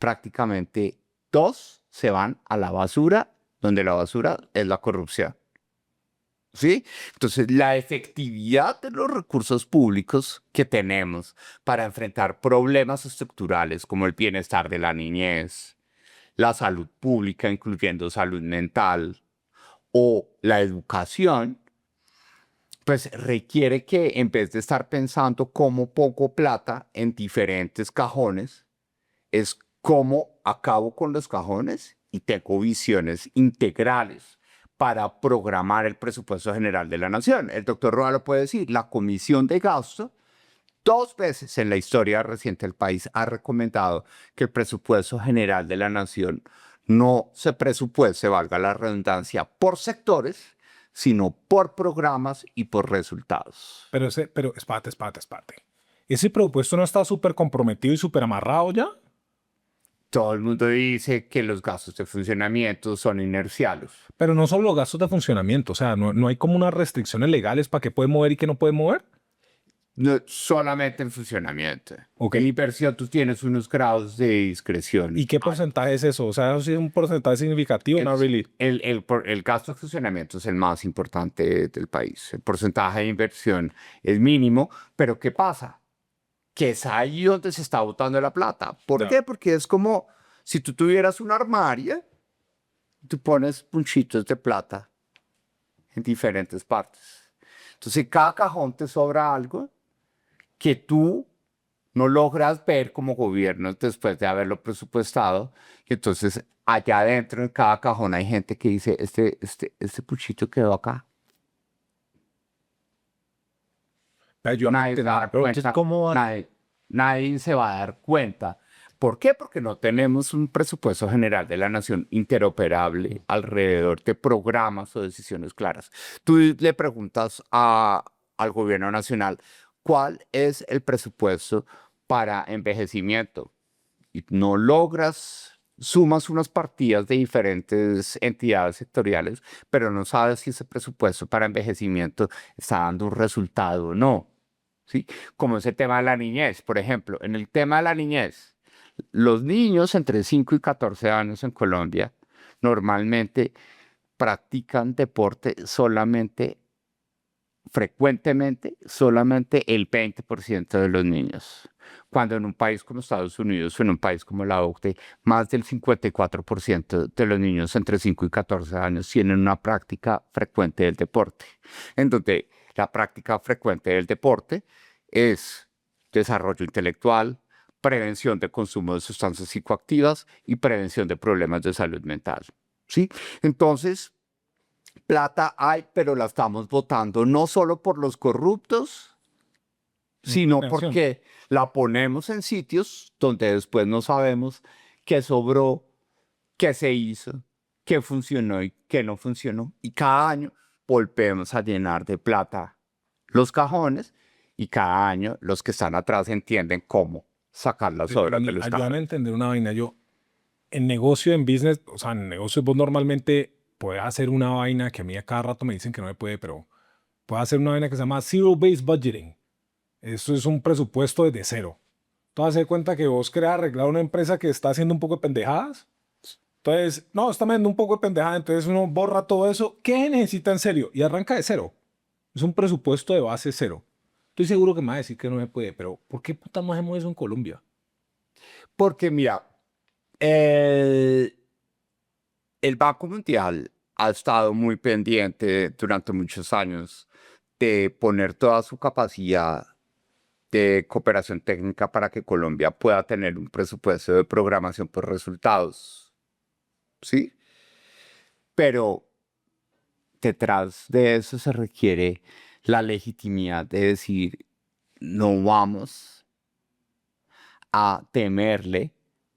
prácticamente 2 se van a la basura, donde la basura es la corrupción. ¿Sí? Entonces, la efectividad de los recursos públicos que tenemos para enfrentar problemas estructurales como el bienestar de la niñez, la salud pública, incluyendo salud mental, o la educación, pues requiere que en vez de estar pensando cómo pongo plata en diferentes cajones, es cómo acabo con los cajones y tengo visiones integrales para programar el presupuesto general de la nación. El doctor Roa lo puede decir, la Comisión de Gasto 2 veces en la historia reciente del país ha recomendado que el presupuesto general de la nación no se presupueste, valga la redundancia, por sectores, sino por programas y por resultados. Pero espérate. ¿Ese presupuesto no está súper comprometido y súper amarrado ya? Todo el mundo dice que los gastos de funcionamiento son inerciales. Pero no solo los gastos de funcionamiento, o sea, no hay como unas restricciones legales para qué puede mover y qué no puede mover. No solamente en funcionamiento. Ok. En inversión tú tienes unos grados de discreción. ¿Y qué porcentaje es eso? O sea, eso sí es un porcentaje significativo, no really. El gasto de funcionamiento es el más importante del país. El porcentaje de inversión es mínimo, pero ¿qué pasa? Que es ahí donde se está botando la plata. ¿Por Ya. qué? Porque es como si tú tuvieras un armario, tú pones punchitos de plata en diferentes partes. Entonces, en cada cajón te sobra algo que tú no logras ver como gobierno después de haberlo presupuestado. Y entonces, allá adentro, en cada cajón, hay gente que dice, este puchito quedó acá. Pero yo Nadie se va a dar Pero cuenta. entonces, ¿cómo va? Nadie se va a dar cuenta. ¿Por qué? Porque no tenemos un presupuesto general de la nación interoperable alrededor de programas o decisiones claras. Tú le preguntas al gobierno nacional, ¿cuál es el presupuesto para envejecimiento? Y no logras, sumas unas partidas de diferentes entidades sectoriales, pero no sabes si ese presupuesto para envejecimiento está dando un resultado o no. ¿Sí? Como ese tema de la niñez, por ejemplo. En el tema de la niñez, los niños entre 5 y 14 años en Colombia normalmente practican deporte frecuentemente, solamente el 20% de los niños. Cuando en un país como Estados Unidos o en un país como la OCDE, más del 54% de los niños entre 5 y 14 años tienen una práctica frecuente del deporte. En donde la práctica frecuente del deporte es desarrollo intelectual, prevención de consumo de sustancias psicoactivas y prevención de problemas de salud mental. ¿Sí? Entonces, plata hay, pero la estamos votando no solo por los corruptos, sino Planeación. porque la ponemos en sitios donde después no sabemos qué sobró, qué se hizo, qué funcionó y qué no funcionó. Y cada año volvemos a llenar de plata los cajones y cada año los que están atrás entienden cómo sacar las Pero, obras de Dani, los ayúdame a cajones. entender una vaina. Yo, en negocio, en business, o sea, en negocio vos normalmente puedes hacer una vaina que a mí a cada rato me dicen que no me puede, pero puedes hacer una vaina que se llama Zero-Based Budgeting. Eso es un presupuesto desde cero. Tú vas a dar cuenta que vos querés arreglar una empresa que está haciendo un poco de pendejadas. Entonces, no, está haciendo un poco de pendejada. Entonces uno borra todo eso. ¿Qué necesita en serio? Y arranca de cero. Es un presupuesto de base cero. Estoy seguro que me va a decir que no me puede, pero ¿por qué puta no hacemos eso en Colombia? Porque mira, el, el Banco Mundial ha estado muy pendiente durante muchos años de poner toda su capacidad de cooperación técnica para que Colombia pueda tener un presupuesto de programación por resultados. ¿Sí? Pero detrás de eso se requiere la legitimidad de decir, no vamos a temerle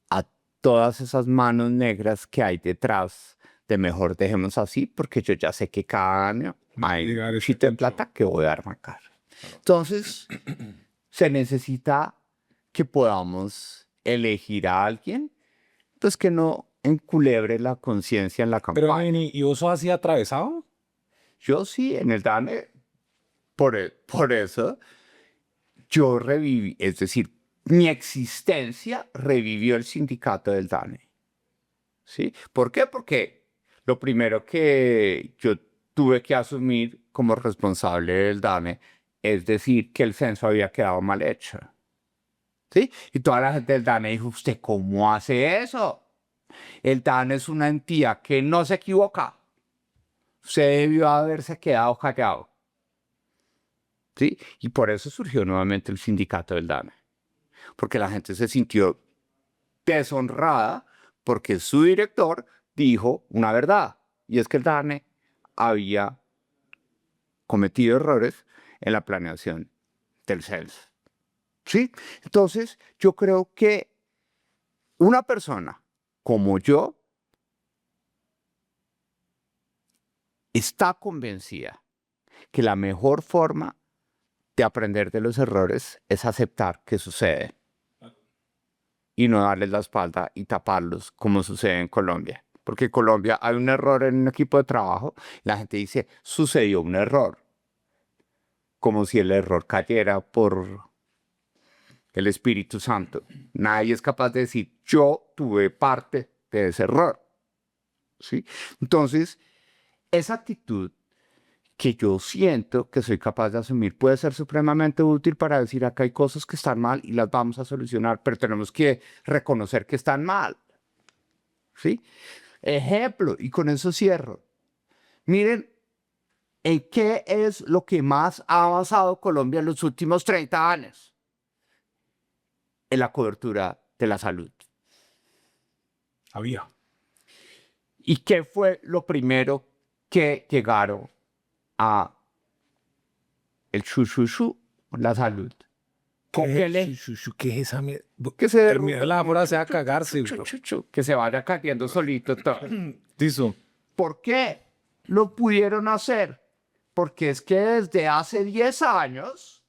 a todas esas manos negras que hay detrás de mejor dejemos así, porque yo ya sé que cada año hay llegar un ese chiste de punto. plata que voy a arrancar. Entonces, se necesita que podamos elegir a alguien, pues que no enculebre la conciencia en la Pero, campaña. Neni, ¿y vos sos así atravesado? Yo sí, en el DANE, por eso, yo reviví, es decir, mi existencia revivió el sindicato del DANE. ¿Sí? ¿Por qué? Porque lo primero que yo tuve que asumir como responsable del DANE es decir que el censo había quedado mal hecho. ¿Sí? Y toda la gente del DANE dijo, ¿usted cómo hace eso? El DANE es una entidad que no se equivoca. Usted debió haberse quedado callado. ¿Sí? Y por eso surgió nuevamente el sindicato del DANE. Porque la gente se sintió deshonrada porque su director dijo una verdad. Y es que el DANE había cometido errores en la planeación del censo. ¿Sí? Entonces, yo creo que una persona como yo está convencida que la mejor forma de aprender de los errores es aceptar que sucede y no darles la espalda y taparlos como sucede en Colombia. Porque en Colombia hay un error en un equipo de trabajo, la gente dice, sucedió un error, como si el error cayera por el Espíritu Santo. Nadie es capaz de decir, yo tuve parte de ese error. ¿Sí? Entonces, esa actitud que yo siento que soy capaz de asumir puede ser supremamente útil para decir acá hay cosas que están mal y las vamos a solucionar, pero tenemos que reconocer que están mal. ¿Sí? Ejemplo, y con eso cierro. Miren, ¿en qué es lo que más ha avanzado Colombia en los últimos 30 años? En la cobertura de la salud. Había. ¿Y qué fue lo primero que llegaron a el chuchuchu, la salud? ¿Con qué le? ¿Qué es esa mierda? Que se Terminar la frase a cagarse, bro. que se vaya cayendo solito todo. Listo. ¿Por qué lo pudieron hacer? Porque es que desde hace 10 años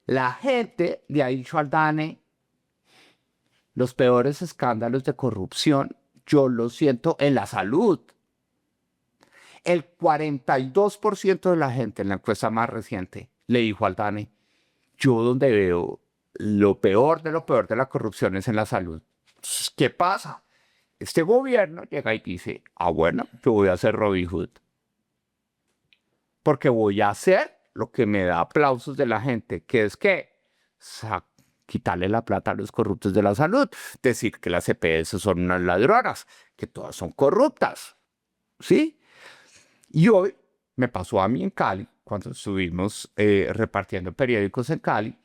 la gente le ha dicho al DANE los peores escándalos de corrupción, yo lo siento en la salud. El 42% de la gente en la encuesta más reciente le dijo al DANE, yo donde veo lo peor de la corrupción es en la salud. Entonces, ¿qué pasa? Este gobierno llega y dice, bueno, yo voy a hacer Robin Hood. Porque voy a hacer lo que me da aplausos de la gente, que es que quitarle la plata a los corruptos de la salud, decir que las EPS son unas ladronas, que todas son corruptas. ¿Sí? Y hoy me pasó a mí en Cali, cuando estuvimos repartiendo periódicos en Cali,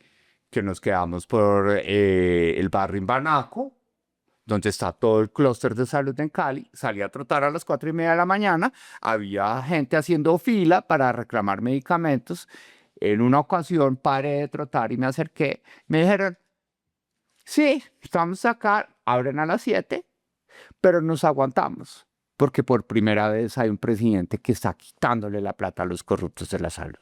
que nos quedamos por el barrio Imbanaco, donde está todo el clúster de salud en Cali. Salí a trotar a las 4:30 de la mañana, había gente haciendo fila para reclamar medicamentos. En una ocasión paré de trotar y me acerqué. Me dijeron, sí, estamos acá, abren a las 7, pero nos aguantamos, porque por primera vez hay un presidente que está quitándole la plata a los corruptos de la salud.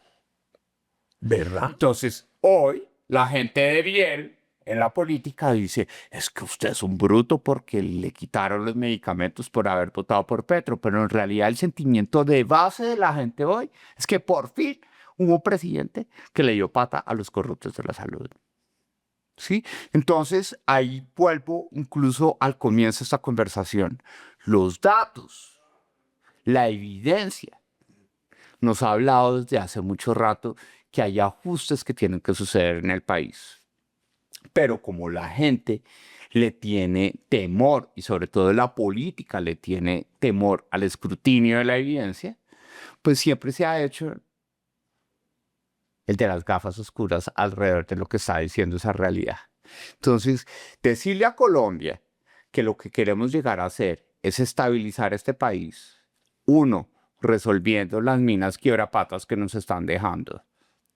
¿Verdad? Entonces, hoy, la gente de bien en la política dice, es que usted es un bruto porque le quitaron los medicamentos por haber votado por Petro, pero en realidad el sentimiento de base de la gente hoy es que por fin hubo un presidente que le dio pata a los corruptos de la salud. ¿Sí? Entonces, ahí vuelvo incluso al comienzo de esta conversación. Los datos, la evidencia, nos ha hablado desde hace mucho rato que hay ajustes que tienen que suceder en el país. Pero como la gente le tiene temor, y sobre todo la política le tiene temor al escrutinio de la evidencia, pues siempre se ha hecho el de las gafas oscuras alrededor de lo que está diciendo esa realidad. Entonces, decirle a Colombia que lo que queremos llegar a hacer es estabilizar este país, uno, resolviendo las minas quiebrapatas que nos están dejando.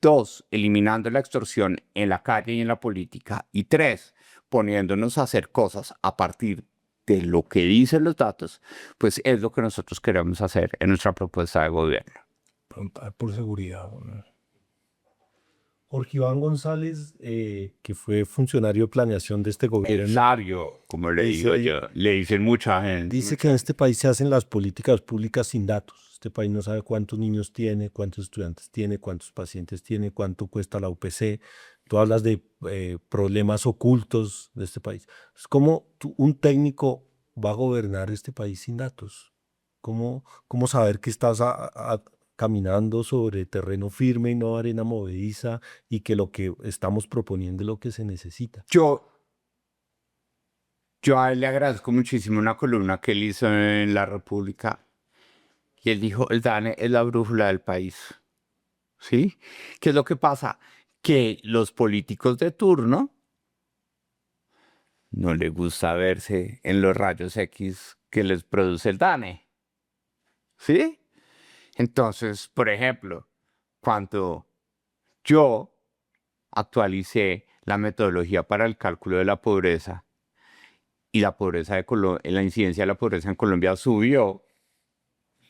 2, eliminando la extorsión en la calle y en la política. Y 3, poniéndonos a hacer cosas a partir de lo que dicen los datos, pues es lo que nosotros queremos hacer en nuestra propuesta de gobierno. Preguntar por seguridad. Jorge Iván González, que fue funcionario de planeación de este gobierno, Millonario, como le digo yo, le dicen mucha gente. dice que en este país se hacen las políticas públicas sin datos. Este país no sabe cuántos niños tiene, cuántos estudiantes tiene, cuántos pacientes tiene, cuánto cuesta la UPC. Tú hablas de problemas ocultos de este país. ¿Cómo un técnico va a gobernar este país sin datos? ¿Cómo saber que estás caminando sobre terreno firme y no arena movediza y que lo que estamos proponiendo es lo que se necesita? Yo a él le agradezco muchísimo una columna que él hizo en La República y él dijo, el DANE es la brújula del país. ¿Sí? ¿Qué es lo que pasa? Que los políticos de turno no les gusta verse en los rayos X que les produce el DANE. ¿Sí? Entonces, por ejemplo, cuando yo actualicé la metodología para el cálculo de la pobreza y la pobreza la incidencia de la pobreza en Colombia subió,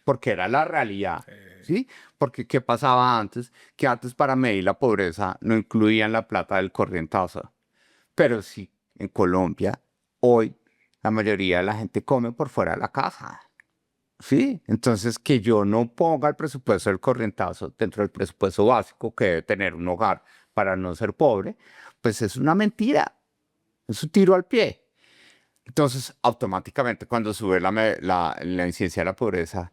porque era la realidad, ¿sí? Porque ¿qué pasaba antes? Que antes para medir la pobreza no incluían la plata del corrientazo. Pero sí, en Colombia, hoy, la mayoría de la gente come por fuera de la casa. ¿Sí? Entonces, que yo no ponga el presupuesto del corrientazo dentro del presupuesto básico que debe tener un hogar para no ser pobre, pues es una mentira. Es un tiro al pie. Entonces, automáticamente, cuando sube la incidencia de la pobreza,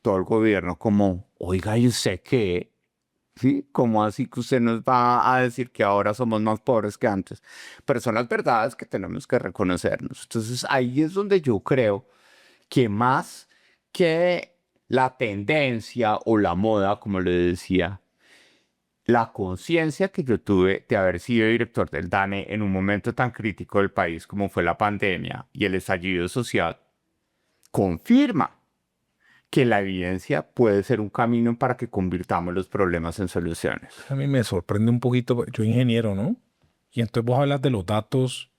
todo el gobierno como, oiga, ¿y usted qué? ¿Sí? ¿Cómo así que usted nos va a decir que ahora somos más pobres que antes? Pero son las verdades que tenemos que reconocernos. Entonces, ahí es donde yo creo que más que la tendencia o la moda, como le decía, la conciencia que yo tuve de haber sido director del DANE en un momento tan crítico del país como fue la pandemia y el estallido social, confirma que la evidencia puede ser un camino para que convirtamos los problemas en soluciones. A mí me sorprende un poquito, yo ingeniero, ¿no? Y entonces vos hablas de los datos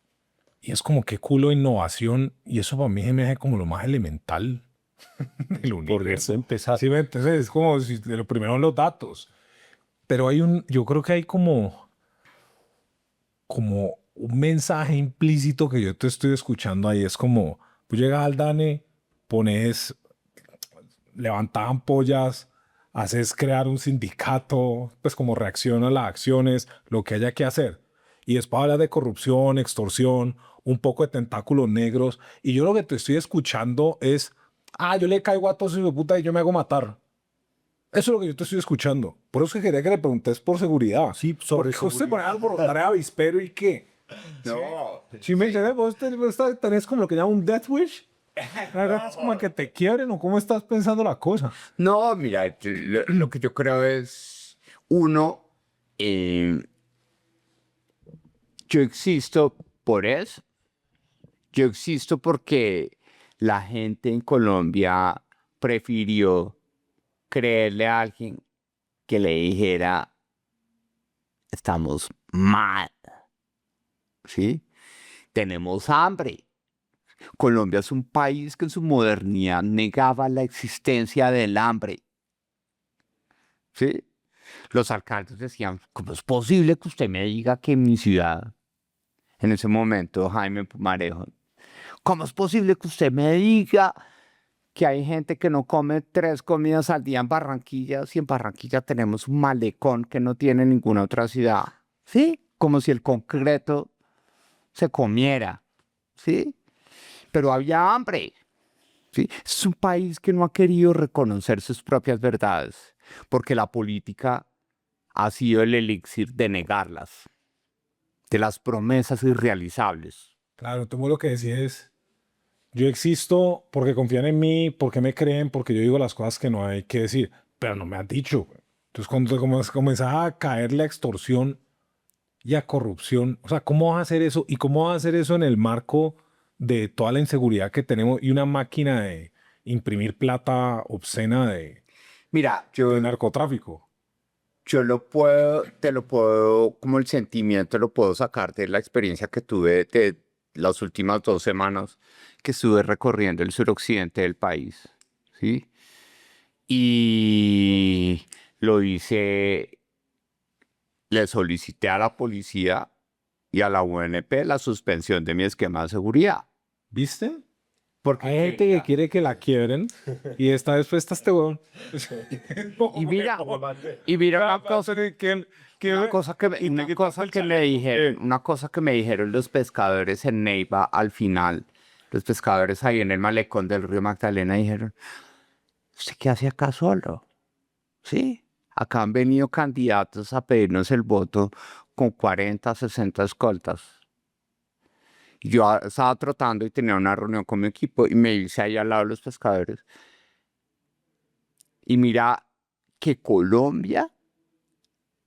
y es como que culo de innovación y eso para mí se me hace como lo más elemental del Por universo. eso empezar. Sí, entonces es como si lo primero son los datos. Pero yo creo que hay como un mensaje implícito que yo te estoy escuchando ahí. Es como, tú llegas al DANE, pones, levantas ampollas, haces crear un sindicato, pues como reacción a las acciones, lo que haya que hacer. Y después hablas de corrupción, extorsión, un poco de tentáculos negros. Y yo lo que te estoy escuchando es, yo le caigo a todos esos puta y yo me hago matar. Eso es lo que yo te estoy escuchando. Por eso es que quería que le preguntes por seguridad. Sí, sobre Porque usted pone algo por tarea avispero y qué. No. Si me entiendes, vos tenés como lo que llama un death wish. Es como que te quiebren o cómo estás pensando la cosa. No, mira, lo que yo creo es, uno, yo existo por eso. Yo existo porque la gente en Colombia prefirió creerle a alguien que le dijera, estamos mal, ¿sí? Tenemos hambre. Colombia es un país que en su modernidad negaba la existencia del hambre, ¿sí? Los alcaldes decían, ¿cómo es posible que usted me diga que en mi ciudad, en ese momento, Jaime Pumarejo, ¿cómo es posible que usted me diga que hay gente que no come 3 comidas al día en Barranquilla, si en Barranquilla tenemos un malecón que no tiene ninguna otra ciudad? ¿Sí? Como si el concreto se comiera, ¿sí? Pero había hambre, ¿sí? Es un país que no ha querido reconocer sus propias verdades, porque la política ha sido el elixir de negarlas, de las promesas irrealizables. Claro, tú lo que decís es, yo existo porque confían en mí, porque me creen, porque yo digo las cosas que no hay que decir, pero no me han dicho. Entonces, cuando te comenzás a caer la extorsión y a corrupción, o sea, ¿cómo vas a hacer eso? ¿Y cómo vas a hacer eso en el marco de toda la inseguridad que tenemos y una máquina imprimir plata obscena Mira, de narcotráfico. yo te lo puedo, como el sentimiento lo puedo sacar de la experiencia que tuve de las últimas 2 semanas que estuve recorriendo el suroccidente del país, ¿sí? Y lo hice, le solicité a la policía y a la UNP la suspensión de mi esquema de seguridad. ¿Viste? Porque Hay gente que quiere que la quiebren y esta vez fue este huevón. Y mira, una cosa, una cosa que me dijeron los pescadores en Neiva al final, los pescadores ahí en el malecón del río Magdalena dijeron, ¿usted qué hace acá solo? Sí, acá han venido candidatos a pedirnos el voto con 40, 60 escoltas. Y yo estaba trotando y tenía una reunión con mi equipo y me hice ahí al lado de los pescadores. Y mira que Colombia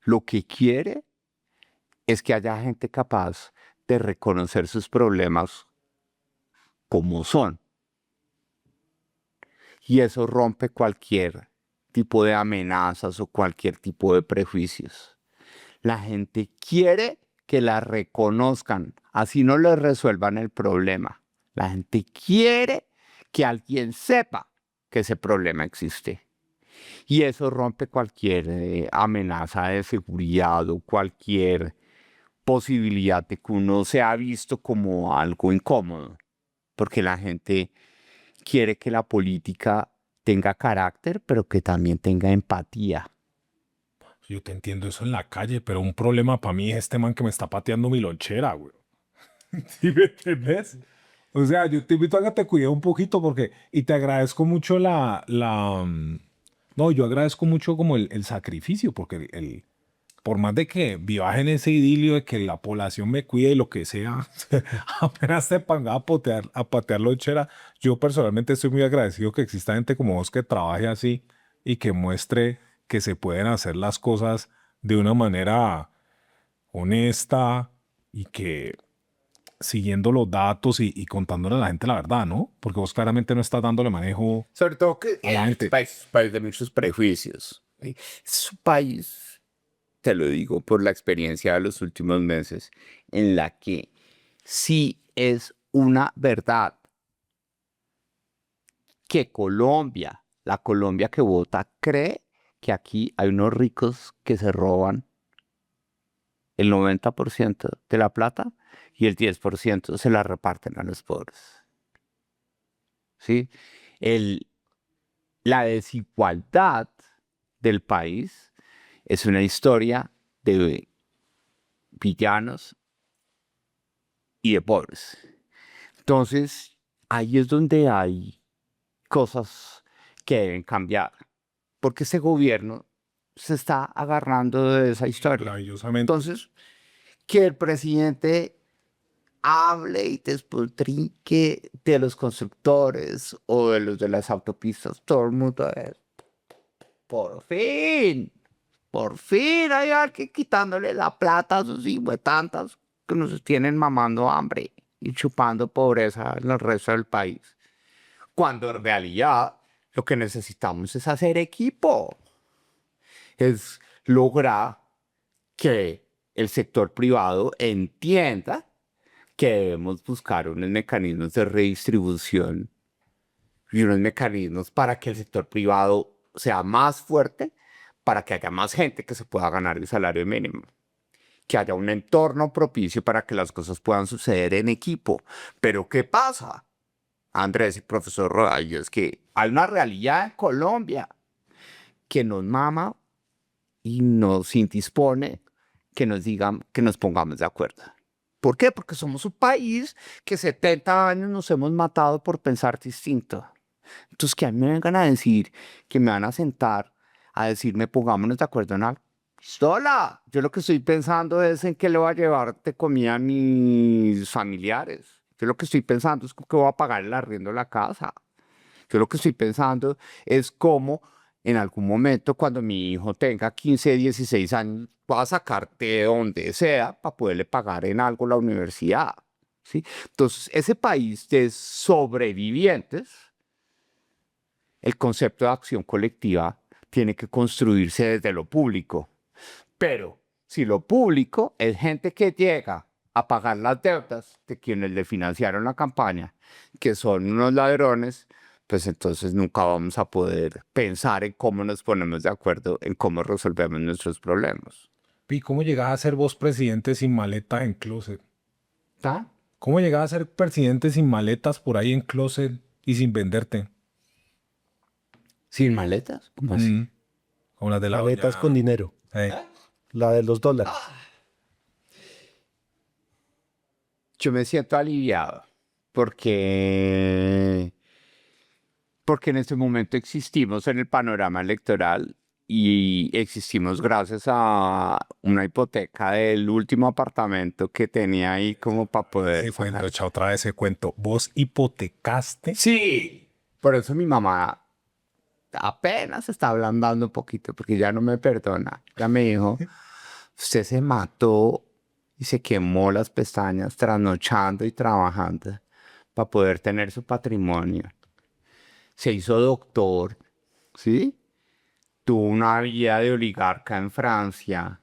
lo que quiere es que haya gente capaz de reconocer sus problemas como son. Y eso rompe cualquier tipo de amenazas o cualquier tipo de prejuicios. La gente quiere que la reconozcan, así no le resuelvan el problema. La gente quiere que alguien sepa que ese problema existe. Y eso rompe cualquier amenaza de seguridad o cualquier posibilidad de que uno sea visto como algo incómodo, porque la gente quiere que la política tenga carácter, pero que también tenga empatía. Yo te entiendo eso en la calle, pero un problema para mí es este man que me está pateando mi lonchera, güey. ¿Sí me entendés? O sea, yo te invito a que te cuide un poquito porque, y te agradezco mucho no, yo agradezco mucho como el sacrificio, porque por más de que vivas en ese idilio de que la población me cuide y lo que sea, apenas te ponga a patear lonchera, yo personalmente estoy muy agradecido que exista gente como vos que trabaje así y que muestre que se pueden hacer las cosas de una manera honesta y que siguiendo los datos y contándole a la gente la verdad, ¿no? Porque vos claramente no estás dándole manejo Sobre todo que a la gente. es un país de muchos prejuicios. ¿Sí? Es un país, te lo digo por la experiencia de los últimos meses, en la que sí es una verdad que Colombia, la Colombia que vota, cree que aquí hay unos ricos que se roban el 90% de la plata y el 10% se la reparten a los pobres. ¿Sí? El, la desigualdad del país es una historia de villanos y de pobres. Entonces, ahí es donde hay cosas que deben cambiar, porque ese gobierno se está agarrando de esa historia. Maravillosamente. Entonces, que el presidente hable y despotrique de los constructores o de los de las autopistas, todo el mundo es, por fin hay alguien quitándole la plata a sus tantas que nos tienen mamando hambre y chupando pobreza en el resto del país. Cuando en realidad lo que necesitamos es hacer equipo, es lograr que el sector privado entienda que debemos buscar unos mecanismos de redistribución y unos mecanismos para que el sector privado sea más fuerte, para que haya más gente que se pueda ganar el salario mínimo, que haya un entorno propicio para que las cosas puedan suceder en equipo. Pero ¿qué pasa, Andrés y profesor Rodallo? Es que hay una realidad en Colombia que nos mama y nos indispone que nos digan que nos pongamos de acuerdo. ¿Por qué? Porque somos un país que 70 años nos hemos matado por pensar distinto. Entonces, que a mí me vengan a decir que me van a sentar a decirme pongámonos de acuerdo en algo. Sola, yo lo que estoy pensando es en qué le voy a llevar de comida a mis familiares. Yo lo que estoy pensando es que voy a pagar el arriendo de la casa. Yo lo que estoy pensando es cómo en algún momento cuando mi hijo tenga 15, 16 años, voy a sacar de donde sea para poderle pagar en algo la universidad. ¿Sí? Entonces, ese país de sobrevivientes el concepto de acción colectiva tiene que construirse desde lo público. Pero si lo público es gente que llega a pagar las deudas de quienes le financiaron la campaña, que son unos ladrones, pues entonces nunca vamos a poder pensar en cómo nos ponemos de acuerdo, en cómo resolvemos nuestros problemas. ¿Y cómo llegás a ser vos presidente sin maleta en closet? ¿Está? ¿Cómo llegás a ser presidente sin maletas por ahí en closet y sin venderte? ¿Sin maletas? ¿Cómo así? Mm, Como las de la Maletas doña- con dinero. La de los dólares. Yo me siento aliviado porque en este momento existimos en el panorama electoral y existimos gracias a una hipoteca del último apartamento que tenía ahí como para poder Ese cuento, pagar. echa otra vez ese cuento. ¿Vos hipotecaste? Sí, por eso mi mamá apenas está ablandando un poquito porque ya no me perdona. Ya me dijo, usted se mató y se quemó las pestañas trasnochando y trabajando para poder tener su patrimonio. Se hizo doctor, ¿sí? Tuvo una vida de oligarca en Francia,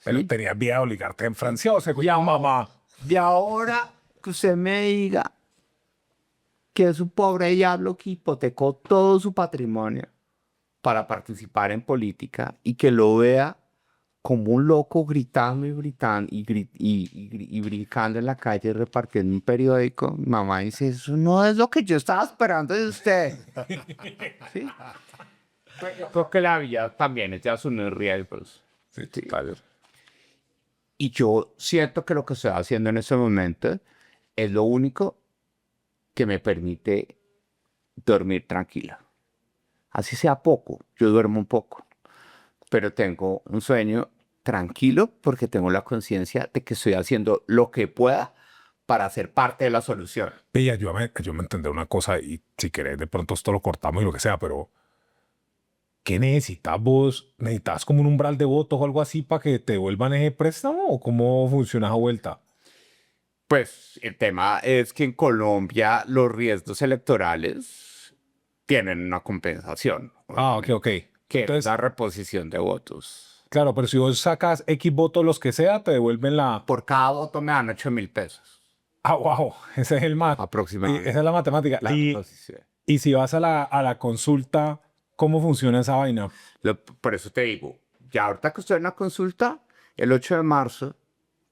Pero ¿sí? tenías vida de oligarte en Francia o se cuida mamá. Y ahora que usted me diga que es un pobre diablo que hipotecó todo su patrimonio para participar en política y que lo vea como un loco gritando y gritando y brincando en la calle repartiendo un periódico, mi mamá dice, eso no es lo que yo estaba esperando de usted. ¿Sí? Porque la vida también es de asumir riesgos. Sí, total. Y yo siento que lo que estoy haciendo en este momento es lo único que me permite dormir tranquila. Así sea poco, yo duermo un poco, pero tengo un sueño tranquilo porque tengo la conciencia de que estoy haciendo lo que pueda para ser parte de la solución. Pilla, yo me entendí una cosa y si querés de pronto esto lo cortamos y lo que sea, pero ¿qué necesitas vos? ¿Necesitas como un umbral de votos o algo así para que te devuelvan ese préstamo? ¿O cómo funciona esa vuelta? Pues el tema es que en Colombia los riesgos electorales tienen una compensación, Ah, ok. que es Entonces, la reposición de votos. claro, pero si vos sacas X votos, los que sea, te devuelven la... Por cada voto me dan 8.000 pesos Ah, wow, ese es el mat. aproximadamente. Esa es la matemática. La reposición. Y si vas a la consulta, ¿cómo funciona esa vaina? Por eso te digo, ya ahorita que estoy en la consulta, el 8 de marzo,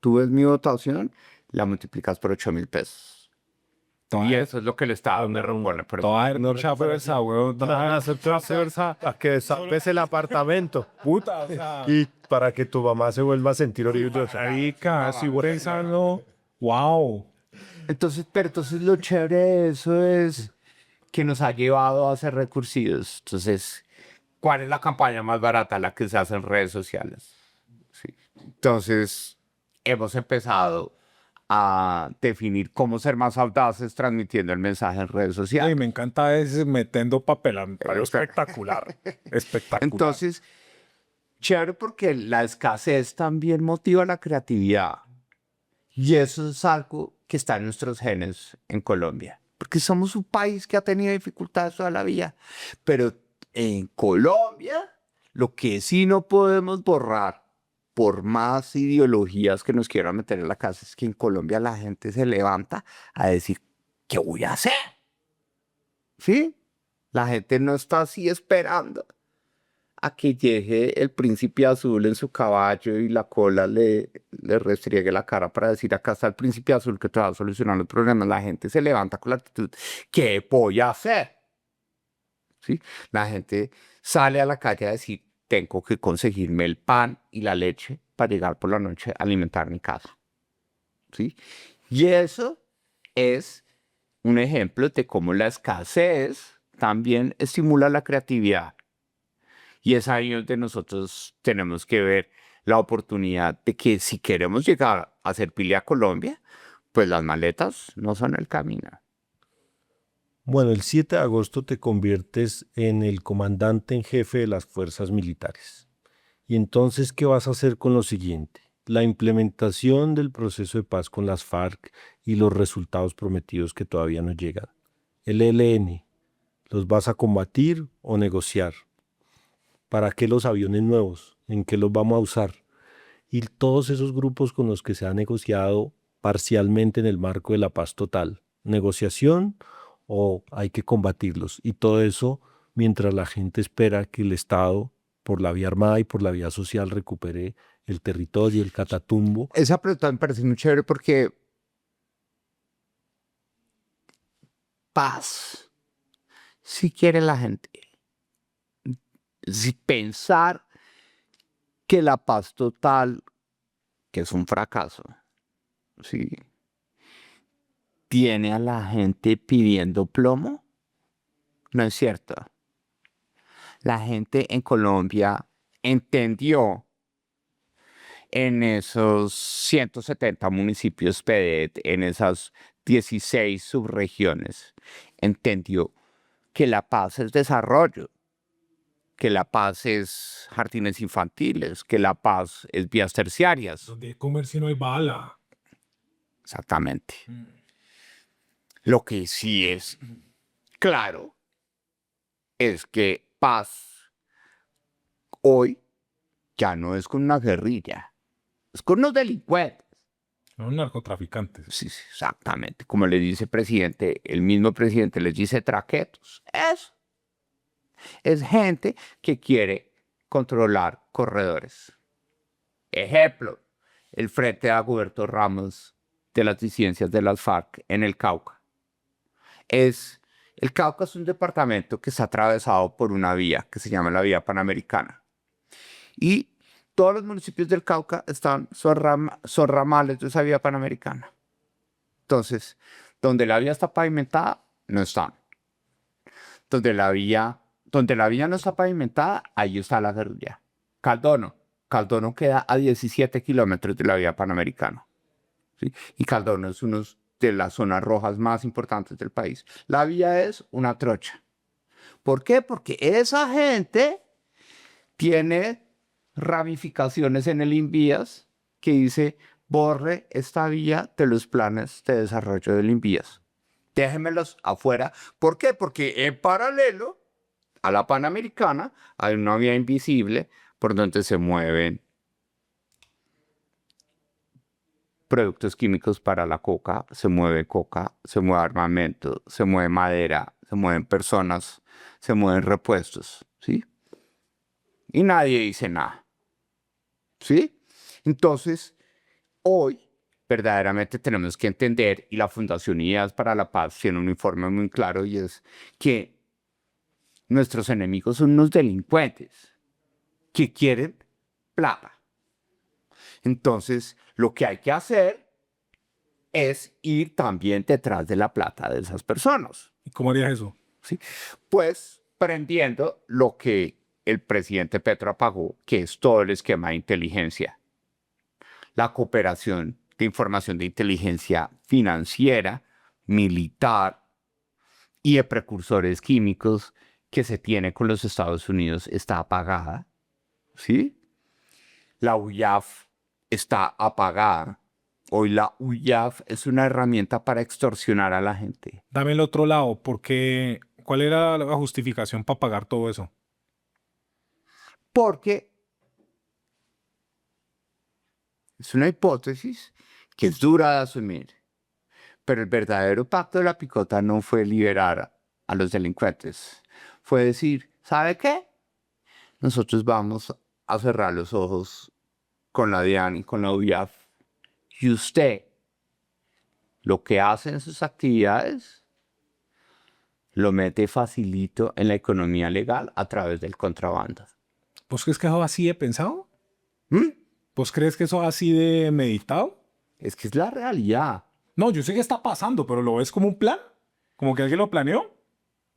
tú ves mi votación, la multiplicas por 8.000 pesos. Y eso es lo que el Estado me repone. Toda no versa, weón. Para que desapes el apartamento. Puta, o sea... Y para que tu mamá se vuelva a sentir orgullosa. Rica, si no. Wow. Entonces lo chévere de eso es que nos ha llevado a ser recursivos. Entonces, ¿cuál es la campaña más barata? La que se hace en redes sociales. Sí. Entonces, hemos empezado a definir cómo ser más audaces transmitiendo el mensaje en redes Y sociales. me encanta ese metiendo papel. Espectacular. Espectacular. Entonces, chévere porque la escasez también motiva la creatividad. Y eso es algo que está en nuestros genes en Colombia. Porque somos un país que ha tenido dificultades toda la vida. Pero en Colombia, lo que sí no podemos borrar, por más ideologías que nos quieran meter en la casa, es que en Colombia la gente se levanta a decir, ¿qué voy a hacer? ¿Sí? La gente no está así esperando a que llegue el príncipe azul en su caballo y la cola le restriegue la cara para decir, acá está el príncipe azul que te va a solucionar los problemas. La gente se levanta con la actitud, ¿qué voy a hacer? ¿Sí? La gente sale a la calle a decir, tengo que conseguirme el pan y la leche para llegar por la noche a alimentar mi casa. ¿Sí? Y eso es un ejemplo de cómo la escasez también estimula la creatividad. Y es ahí donde nosotros tenemos que ver la oportunidad de que si queremos llegar a servirle a Colombia, pues las maletas no son el camino. Bueno, el 7 de agosto te conviertes en el comandante en jefe de las fuerzas militares. Y entonces, ¿qué vas a hacer con lo siguiente? La implementación del proceso de paz con las FARC y los resultados prometidos que todavía no llegan. El ELN, ¿Los vas a combatir o negociar? ¿Para qué los aviones nuevos? ¿En qué los vamos a usar? Y todos esos grupos con los que se ha negociado parcialmente en el marco de la paz total. ¿Negociación o hay que combatirlos? Y todo eso mientras la gente espera que el Estado, por la vía armada y por la vía social, recupere el territorio, el Catatumbo. Esa pregunta me parece muy chévere porque paz, si quiere la gente, si pensar que la paz total, que es un fracaso, ¿sí? Tiene a la gente pidiendo plomo, no es cierto. La gente en Colombia entendió en esos 170 municipios PEDET, en esas 16 subregiones, entendió que la paz es desarrollo, que la paz es jardines infantiles, que la paz es vías terciarias. Donde hay comercio no hay bala. Exactamente. Lo que sí es claro es que paz hoy ya no es con una guerrilla, es con unos delincuentes. Son narcotraficantes. Sí, sí, exactamente. Como le dice el presidente, el mismo presidente les dice traquetos. Eso. Es gente que quiere controlar corredores. Ejemplo, el Frente de Dagoberto Ramos de las disidencias de las FARC en el Cauca. El Cauca es un departamento que está atravesado por una vía que se llama la Vía Panamericana. Y todos los municipios del Cauca son ramales de esa Vía Panamericana. Entonces, donde la vía está pavimentada, no están. Donde la vía no está pavimentada, ahí está la guerrilla. Caldono queda a 17 kilómetros de la Vía Panamericana. ¿Sí? Y Caldono es una de las zonas rojas más importantes del país. La vía es una trocha. ¿Por qué? Porque esa gente tiene ramificaciones en el Invías que dice, borre esta vía de los planes de desarrollo del Invías. Déjenmelos afuera. ¿Por qué? Porque en paralelo a la Panamericana hay una vía invisible por donde se mueven productos químicos para la coca, se mueve armamento, se mueve madera, se mueven personas, se mueven repuestos, ¿sí? Y nadie dice nada, ¿sí? Entonces, hoy verdaderamente tenemos que entender, y la Fundación Ideas para la Paz tiene un informe muy claro, y es que nuestros enemigos son unos delincuentes que quieren plata. Entonces, lo que hay que hacer es ir también detrás de la plata de esas personas. ¿Y cómo harías eso? ¿Sí? Pues prendiendo lo que el presidente Petro apagó, que es todo el esquema de inteligencia. La cooperación de información de inteligencia financiera, militar y de precursores químicos que se tiene con los Estados Unidos está apagada, ¿sí? La UIAF está apagada. Hoy la UIAF es una herramienta para extorsionar a la gente. Dame el otro lado, porque ¿cuál era la justificación para pagar todo eso? Porque es una hipótesis que es dura de asumir, pero el verdadero pacto de la picota no fue liberar a los delincuentes, fue decir, ¿sabe qué? Nosotros vamos a cerrar los ojos con la DIAN y con la UIAF, y usted lo que hace en sus actividades lo mete facilito en la economía legal a través del contrabando. ¿Vos crees que eso así de pensado? ¿Mm? ¿Vos crees que eso así de meditado? Es que es la realidad. No, yo sé que está pasando, pero ¿lo ves como un plan? ¿Como que alguien lo planeó?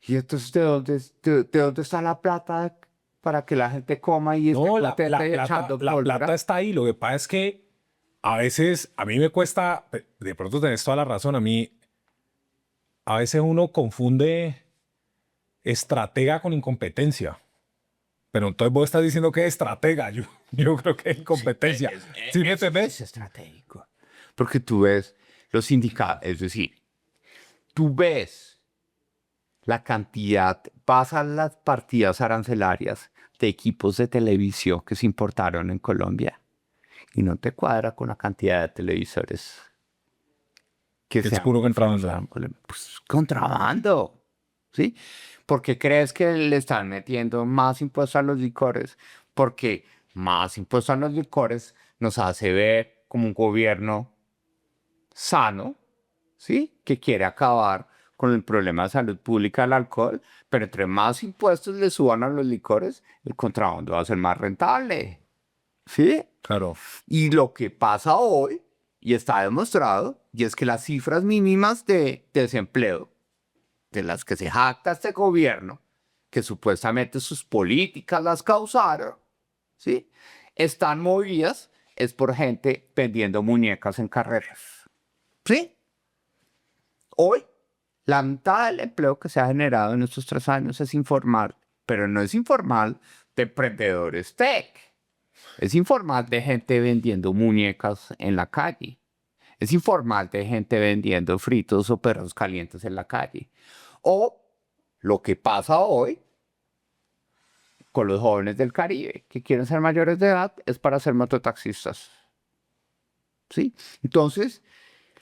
¿Y entonces de dónde está la plata para que la gente coma y esté No, la contenta y echando pólvora? plata está ahí. Lo que pasa es que a veces, a mí me cuesta, de pronto tenés toda la razón, a veces uno confunde estratega con incompetencia. Pero entonces vos estás diciendo que es estratega. Yo creo que es incompetencia. ¿Sí me entendés? Es estratégico. Porque tú ves los sindicatos, es decir, tú ves la cantidad, pasan las partidas arancelarias de equipos de televisión que se importaron en Colombia y no te cuadra con la cantidad de televisores que Es se puro han contrabando. en Colombia. Pues contrabando, ¿sí? ¿Por qué crees que le están metiendo más impuestos a los licores? Porque más impuestos a los licores nos hace ver como un gobierno sano, ¿sí? Que quiere acabar con el problema de salud pública del alcohol, pero entre más impuestos le suban a los licores, el contrabando va a ser más rentable, ¿sí? Claro. Y lo que pasa hoy, y está demostrado, y es que las cifras mínimas de desempleo, de las que se jacta este gobierno, que supuestamente sus políticas las causaron, ¿sí? Están movidas, es por gente vendiendo muñecas en carreras, ¿sí? Hoy, la mitad del empleo que se ha generado en estos 3 años es informal, pero no es informal de emprendedores tech. Es informal de gente vendiendo muñecas en la calle. Es informal de gente vendiendo fritos o perros calientes en la calle. O lo que pasa hoy con los jóvenes del Caribe que quieren ser mayores de edad es para ser mototaxistas. ¿Sí? Entonces,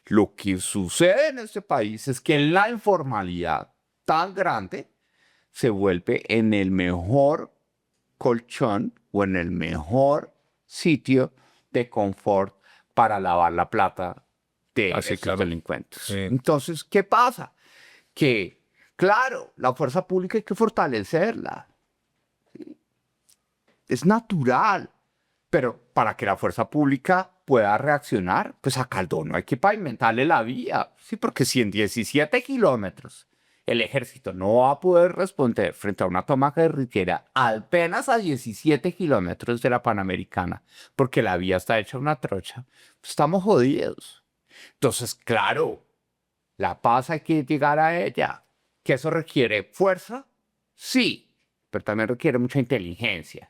lo que sucede en este país es que la informalidad tan grande se vuelve en el mejor colchón o en el mejor sitio de confort para lavar la plata de Así, esos claro. delincuentes. Sí. Entonces, ¿qué pasa? Que, claro, la fuerza pública hay que fortalecerla. ¿Sí? Es natural. Pero para que la fuerza pública pueda reaccionar, pues a Caldono hay que pavimentarle la vía. Sí, porque si en 17 kilómetros el ejército no va a poder responder frente a una toma guerrillera apenas a 17 kilómetros de la Panamericana, porque la vía está hecha una trocha, pues estamos jodidos. Entonces, claro, la paz hay que llegar a ella. ¿Que eso requiere fuerza? Sí, pero también requiere mucha inteligencia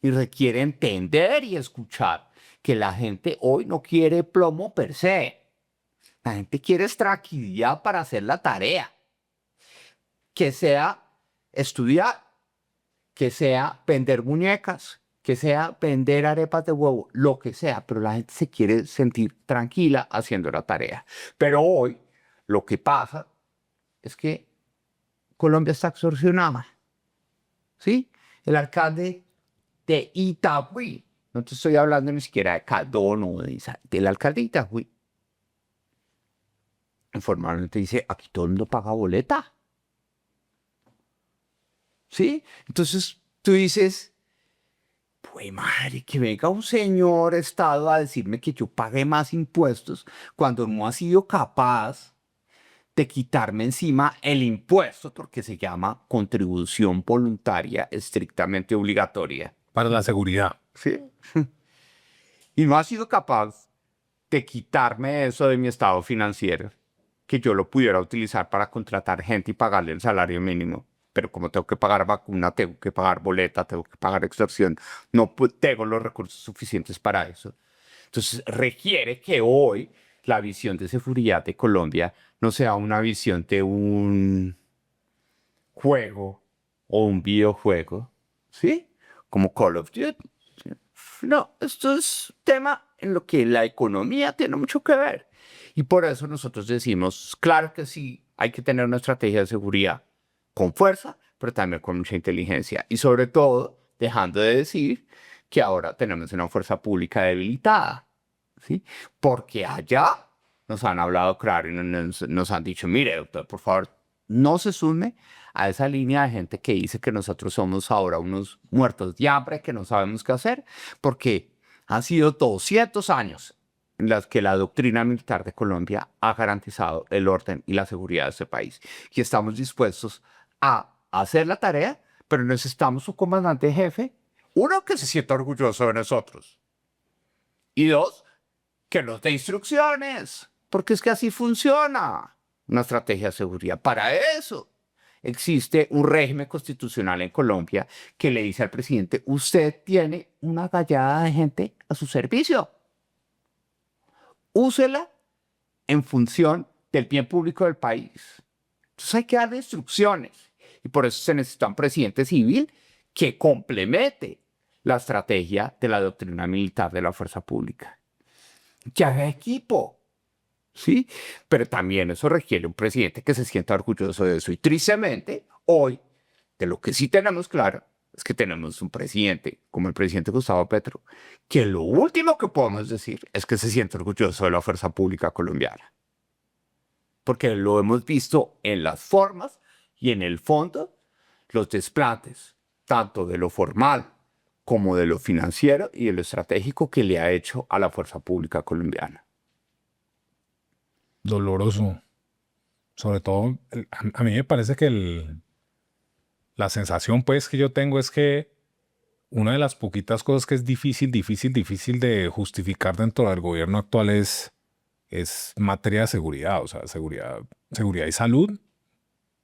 y requiere entender y escuchar que la gente hoy no quiere plomo per se. La gente quiere tranquilidad para hacer la tarea. Que sea estudiar, que sea vender muñecas, que sea vender arepas de huevo, lo que sea, pero la gente se quiere sentir tranquila haciendo la tarea. Pero hoy lo que pasa es que Colombia está extorsionada. ¿Sí? El alcalde de Itagüí, no te estoy hablando ni siquiera de Caldono, del alcalde de Itagüí, informalmente dice, aquí todo el mundo paga boleta. ¿Sí? Entonces tú dices, pues madre, que venga un señor Estado a decirme que yo pague más impuestos cuando no ha sido capaz de quitarme encima el impuesto, porque se llama contribución voluntaria estrictamente obligatoria. Para la seguridad. ¿Sí? Y no ha sido capaz de quitarme eso de mi estado financiero, que yo lo pudiera utilizar para contratar gente y pagarle el salario mínimo. Pero como tengo que pagar vacuna, tengo que pagar boleta, tengo que pagar extorsión, no tengo los recursos suficientes para eso. Entonces requiere que hoy la visión de seguridad de Colombia no sea una visión de un juego o un videojuego, ¿sí? Como Call of Duty. No, esto es tema en lo que la economía tiene mucho que ver. Y por eso nosotros decimos, claro que sí, hay que tener una estrategia de seguridad con fuerza, pero también con mucha inteligencia. Y sobre todo, dejando de decir que ahora tenemos una fuerza pública debilitada, ¿sí? Porque allá nos han hablado claro y nos han dicho, mire, doctor, por favor, no se sume a esa línea de gente que dice que nosotros somos ahora unos muertos de hambre, que no sabemos qué hacer, porque han sido 200 años en las que la doctrina militar de Colombia ha garantizado el orden y la seguridad de este país. Y estamos dispuestos a hacer la tarea, pero necesitamos un comandante jefe, uno, que se sienta orgulloso de nosotros, y dos, que nos dé instrucciones, porque es que así funciona una estrategia de seguridad. Para eso existe un régimen constitucional en Colombia que le dice al presidente, usted tiene una gallada de gente a su servicio. Úsela en función del bien público del país. Entonces hay que dar instrucciones. Y por eso se necesita un presidente civil que complemente la estrategia de la doctrina militar de la fuerza pública. Que haga equipo, ¿sí? Pero también eso requiere un presidente que se sienta orgulloso de eso. Y tristemente, hoy, de lo que sí tenemos claro, es que tenemos un presidente, como el presidente Gustavo Petro, que lo último que podemos decir es que se siente orgulloso de la fuerza pública colombiana. Porque lo hemos visto en las formas y en el fondo, los desplantes, tanto de lo formal como de lo financiero y de lo estratégico que le ha hecho a la fuerza pública colombiana. Doloroso. Sobre todo, a mí me parece que la sensación pues que yo tengo es que una de las poquitas cosas que es difícil de justificar dentro del gobierno actual es materia de seguridad, o sea, seguridad y salud,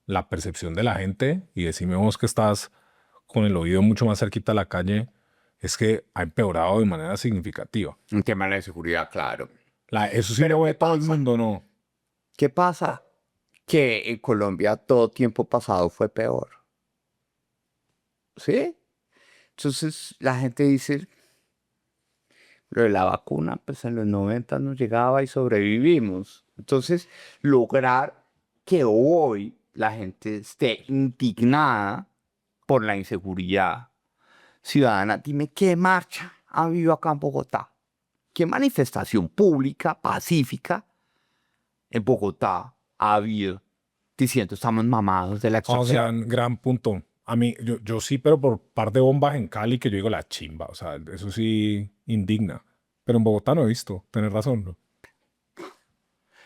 la percepción de la gente, y decime vos que estás con el oído mucho más cerquita a la calle, es que ha empeorado de manera significativa. Un tema de seguridad, claro. Eso sí lo ve todo el mundo, ¿no? ¿Qué pasa? Que en Colombia todo tiempo pasado fue peor. ¿Sí? Entonces la gente dice, lo de la vacuna, pues en los 90 nos llegaba y sobrevivimos. Entonces, lograr que hoy la gente esté indignada por la inseguridad ciudadana. Dime, ¿qué marcha ha habido acá en Bogotá? ¿Qué manifestación pública, pacífica, en Bogotá ha habido diciendo estamos mamados de la O sea, extorsión? gran punto. A mí, yo sí, pero por par de bombas en Cali que yo digo la chimba. O sea, eso sí indigna. Pero en Bogotá no he visto. Tenés razón, ¿no?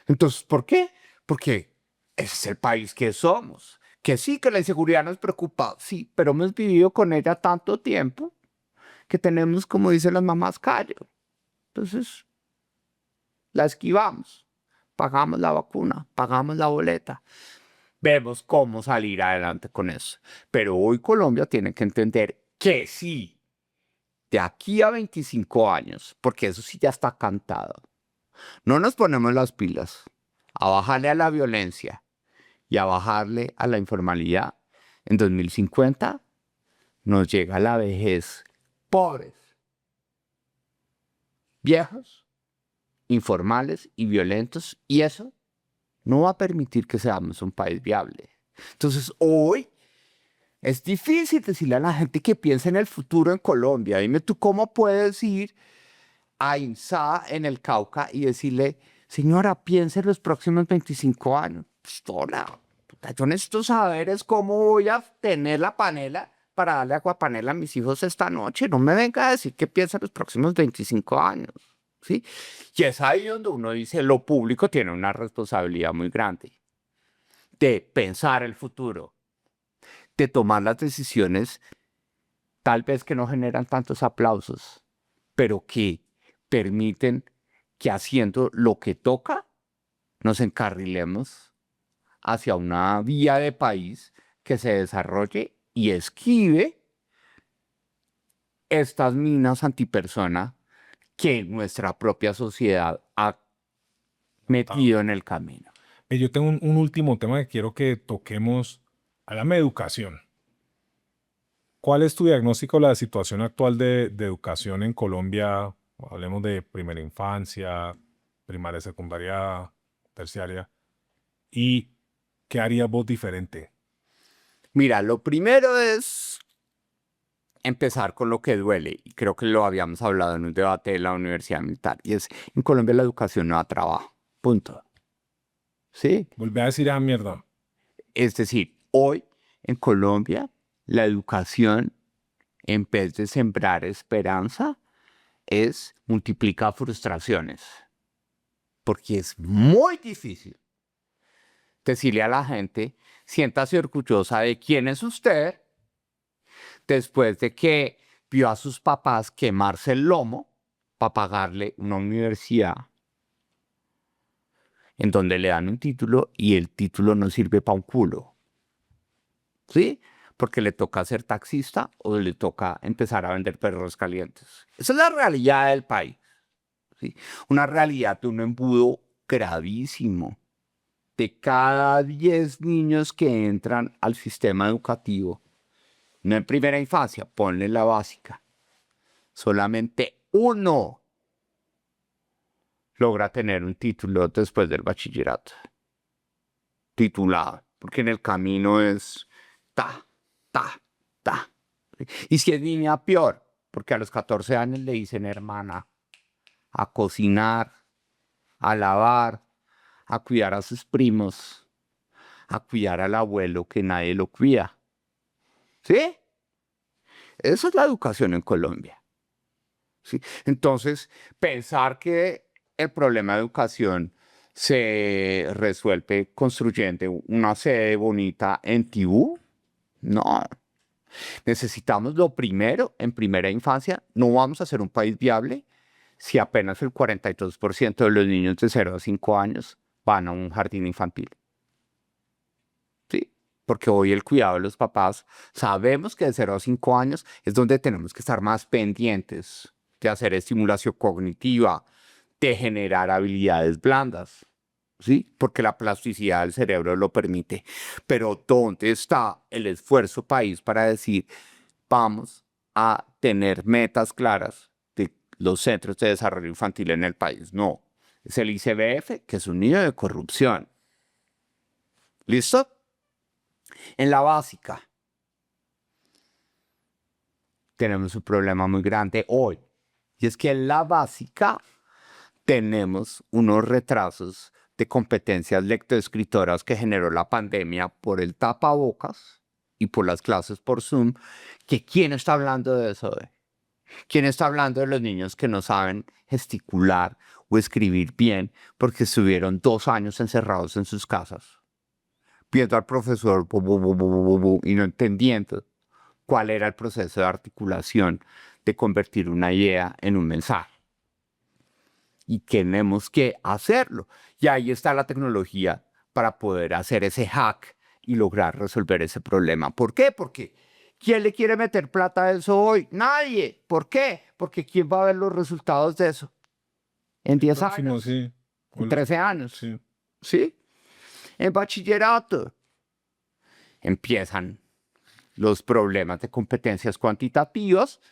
Entonces, ¿por qué? Porque ese es el país que somos. Que sí, que la inseguridad nos preocupa, sí, pero hemos vivido con ella tanto tiempo que tenemos, como dicen las mamás, callo. Entonces, la esquivamos, pagamos la vacuna, pagamos la boleta, vemos cómo salir adelante con eso. Pero hoy Colombia tiene que entender que sí, de aquí a 25 años, porque eso sí ya está cantado, no nos ponemos las pilas a bajarle a la violencia y a bajarle a la informalidad, en 2050 nos llega la vejez pobres, viejos, informales y violentos, y eso no va a permitir que seamos un país viable. Entonces, hoy es difícil decirle a la gente que piense en el futuro en Colombia. Dime tú cómo puedes ir a INSA en el Cauca y decirle, señora, piense en los próximos 25 años. Pistola, puta, yo necesito saber es cómo voy a tener la panela para darle agua panela a mis hijos esta noche. No me venga a decir que piensa en los próximos 25 años. ¿Sí? Y es ahí donde uno dice, lo público tiene una responsabilidad muy grande de pensar el futuro, de tomar las decisiones tal vez que no generan tantos aplausos, pero que permiten que haciendo lo que toca, nos encarrilemos hacia una vía de país que se desarrolle y esquive estas minas antipersona que nuestra propia sociedad ha metido en el camino. Yo tengo un último tema que quiero que toquemos. Háblame de educación. ¿Cuál es tu diagnóstico de la situación actual de educación en Colombia? Hablemos de primera infancia, primaria, secundaria, terciaria. ¿Y qué harías vos diferente? Mira, lo primero es empezar con lo que duele, y creo que lo habíamos hablado en un debate de la Universidad Militar, y es, en Colombia la educación no da trabajo, punto. ¿Sí? Volví a decir, mierda. Es decir, hoy en Colombia la educación, en vez de sembrar esperanza, multiplica frustraciones, porque es muy difícil decirle a la gente, siéntase orgullosa de quién es usted, después de que vio a sus papás quemarse el lomo para pagarle una universidad en donde le dan un título y el título no sirve para un culo. ¿Sí? Porque le toca ser taxista o le toca empezar a vender perros calientes. Esa es la realidad del país. ¿Sí? Una realidad de un embudo gravísimo de cada 10 niños que entran al sistema educativo, no en primera infancia, ponle la básica, solamente uno logra tener un título después del bachillerato. Titulado, porque en el camino es ta, ta, ta. Y si es niña, peor, porque a los 14 años le dicen hermana, a cocinar, a lavar, a cuidar a sus primos, a cuidar al abuelo que nadie lo cuida. ¿Sí? Esa es la educación en Colombia. ¿Sí? Entonces, pensar que el problema de educación se resuelve construyendo una sede bonita en Tibú, no. Necesitamos lo primero, en primera infancia, no vamos a ser un país viable si apenas el 42% de los niños de 0 a 5 años van a un jardín infantil. ¿Sí? Porque hoy el cuidado de los papás, sabemos que de 0 a 5 años es donde tenemos que estar más pendientes de hacer estimulación cognitiva, de generar habilidades blandas, ¿sí? Porque la plasticidad del cerebro lo permite. Pero ¿dónde está el esfuerzo país para decir, vamos a tener metas claras de los centros de desarrollo infantil en el país? No, es el ICBF, que es un nido de corrupción. ¿Listo? En la básica tenemos un problema muy grande hoy, y es que en la básica tenemos unos retrasos de competencias lectoescritoras que generó la pandemia por el tapabocas y por las clases por Zoom, que ¿quién está hablando de eso hoy? ¿Quién está hablando de los niños que no saben gesticular o escribir bien porque estuvieron 2 años encerrados en sus casas, viendo al profesor y no entendiendo cuál era el proceso de articulación de convertir una idea en un mensaje? Y tenemos que hacerlo. Y ahí está la tecnología para poder hacer ese hack y lograr resolver ese problema. ¿Por qué? Porque ¿quién le quiere meter plata a eso hoy? Nadie. ¿Por qué? Porque ¿quién va a ver los resultados de eso? En 10 Próximo, años, sí. en 13 años. Sí. ¿Sí? En bachillerato empiezan los problemas de competencias cuantitativas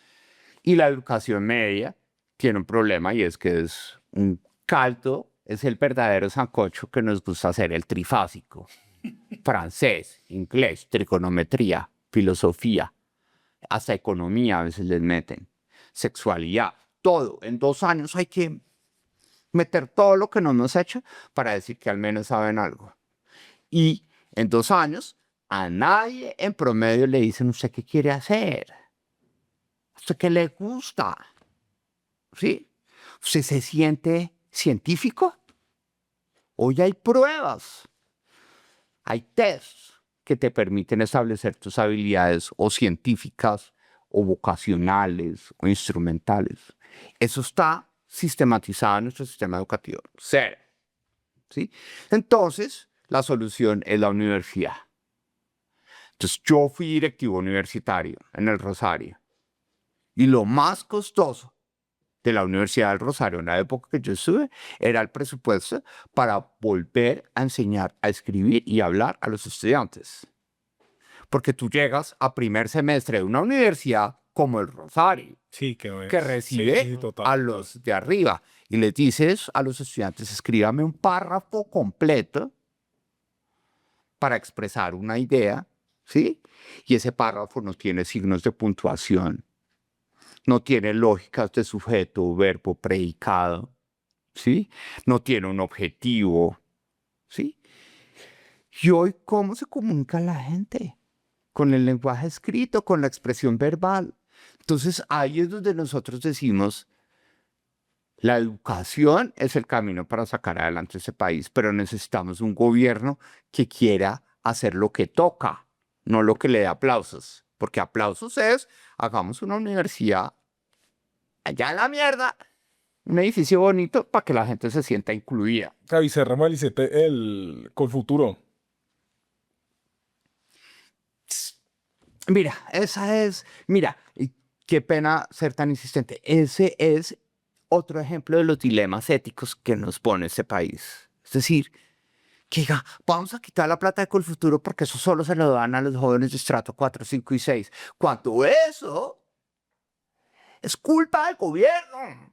y la educación media tiene un problema y es que es un caldo, es el verdadero sancocho que nos gusta hacer, el trifásico. Francés, inglés, trigonometría, filosofía, hasta economía a veces les meten, sexualidad, todo. En 2 años hay que meter todo lo que no hemos hecho para decir que al menos saben algo. Y en 2 años a nadie en promedio le dicen usted qué quiere hacer, usted qué le gusta. ¿Sí? ¿Usted se siente científico? Hoy hay pruebas, hay tests que te permiten establecer tus habilidades o científicas o vocacionales o instrumentales. Eso está sistematizado en nuestro sistema educativo. Cero. ¿Sí? Entonces, la solución es la universidad. Entonces, yo fui directivo universitario en el Rosario y lo más costoso de la Universidad del Rosario en la época que yo estuve era el presupuesto para volver a enseñar a escribir y hablar a los estudiantes. Porque tú llegas a primer semestre de una universidad como el Rosario, Sí, que recibe sí, total. a los de arriba y les dices a los estudiantes, escríbame un párrafo completo para expresar una idea, ¿sí? Y ese párrafo no tiene signos de puntuación, no tiene lógicas de sujeto, verbo, predicado, ¿sí? No tiene un objetivo, ¿sí? Y hoy, ¿cómo se comunica la gente? Con el lenguaje escrito, con la expresión verbal. Entonces, ahí es donde nosotros decimos, la educación es el camino para sacar adelante ese país, pero necesitamos un gobierno que quiera hacer lo que toca, no lo que le dé aplausos, porque aplausos es, hagamos una universidad allá en la mierda, un edificio bonito para que la gente se sienta incluida. Y cerramos el Colfuturo. Mira, mira, y qué pena ser tan insistente. Ese es otro ejemplo de los dilemas éticos que nos pone este país. Es decir, que diga, vamos a quitar la plata de Colfuturo porque eso solo se lo dan a los jóvenes de estrato 4, 5 y 6. Cuando eso es culpa del gobierno.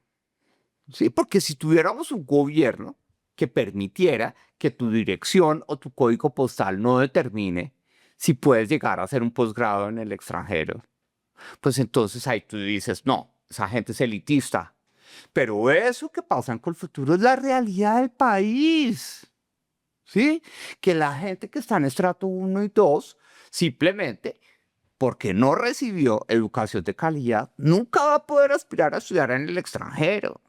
Sí, porque si tuviéramos un gobierno que permitiera que tu dirección o tu código postal no determine si puedes llegar a hacer un posgrado en el extranjero, pues entonces ahí tú dices, no, esa gente es elitista. Pero eso que pasa en Colfuturo es la realidad del país. ¿Sí? Que la gente que está en estrato 1 y 2, simplemente porque no recibió educación de calidad, nunca va a poder aspirar a estudiar en el extranjero.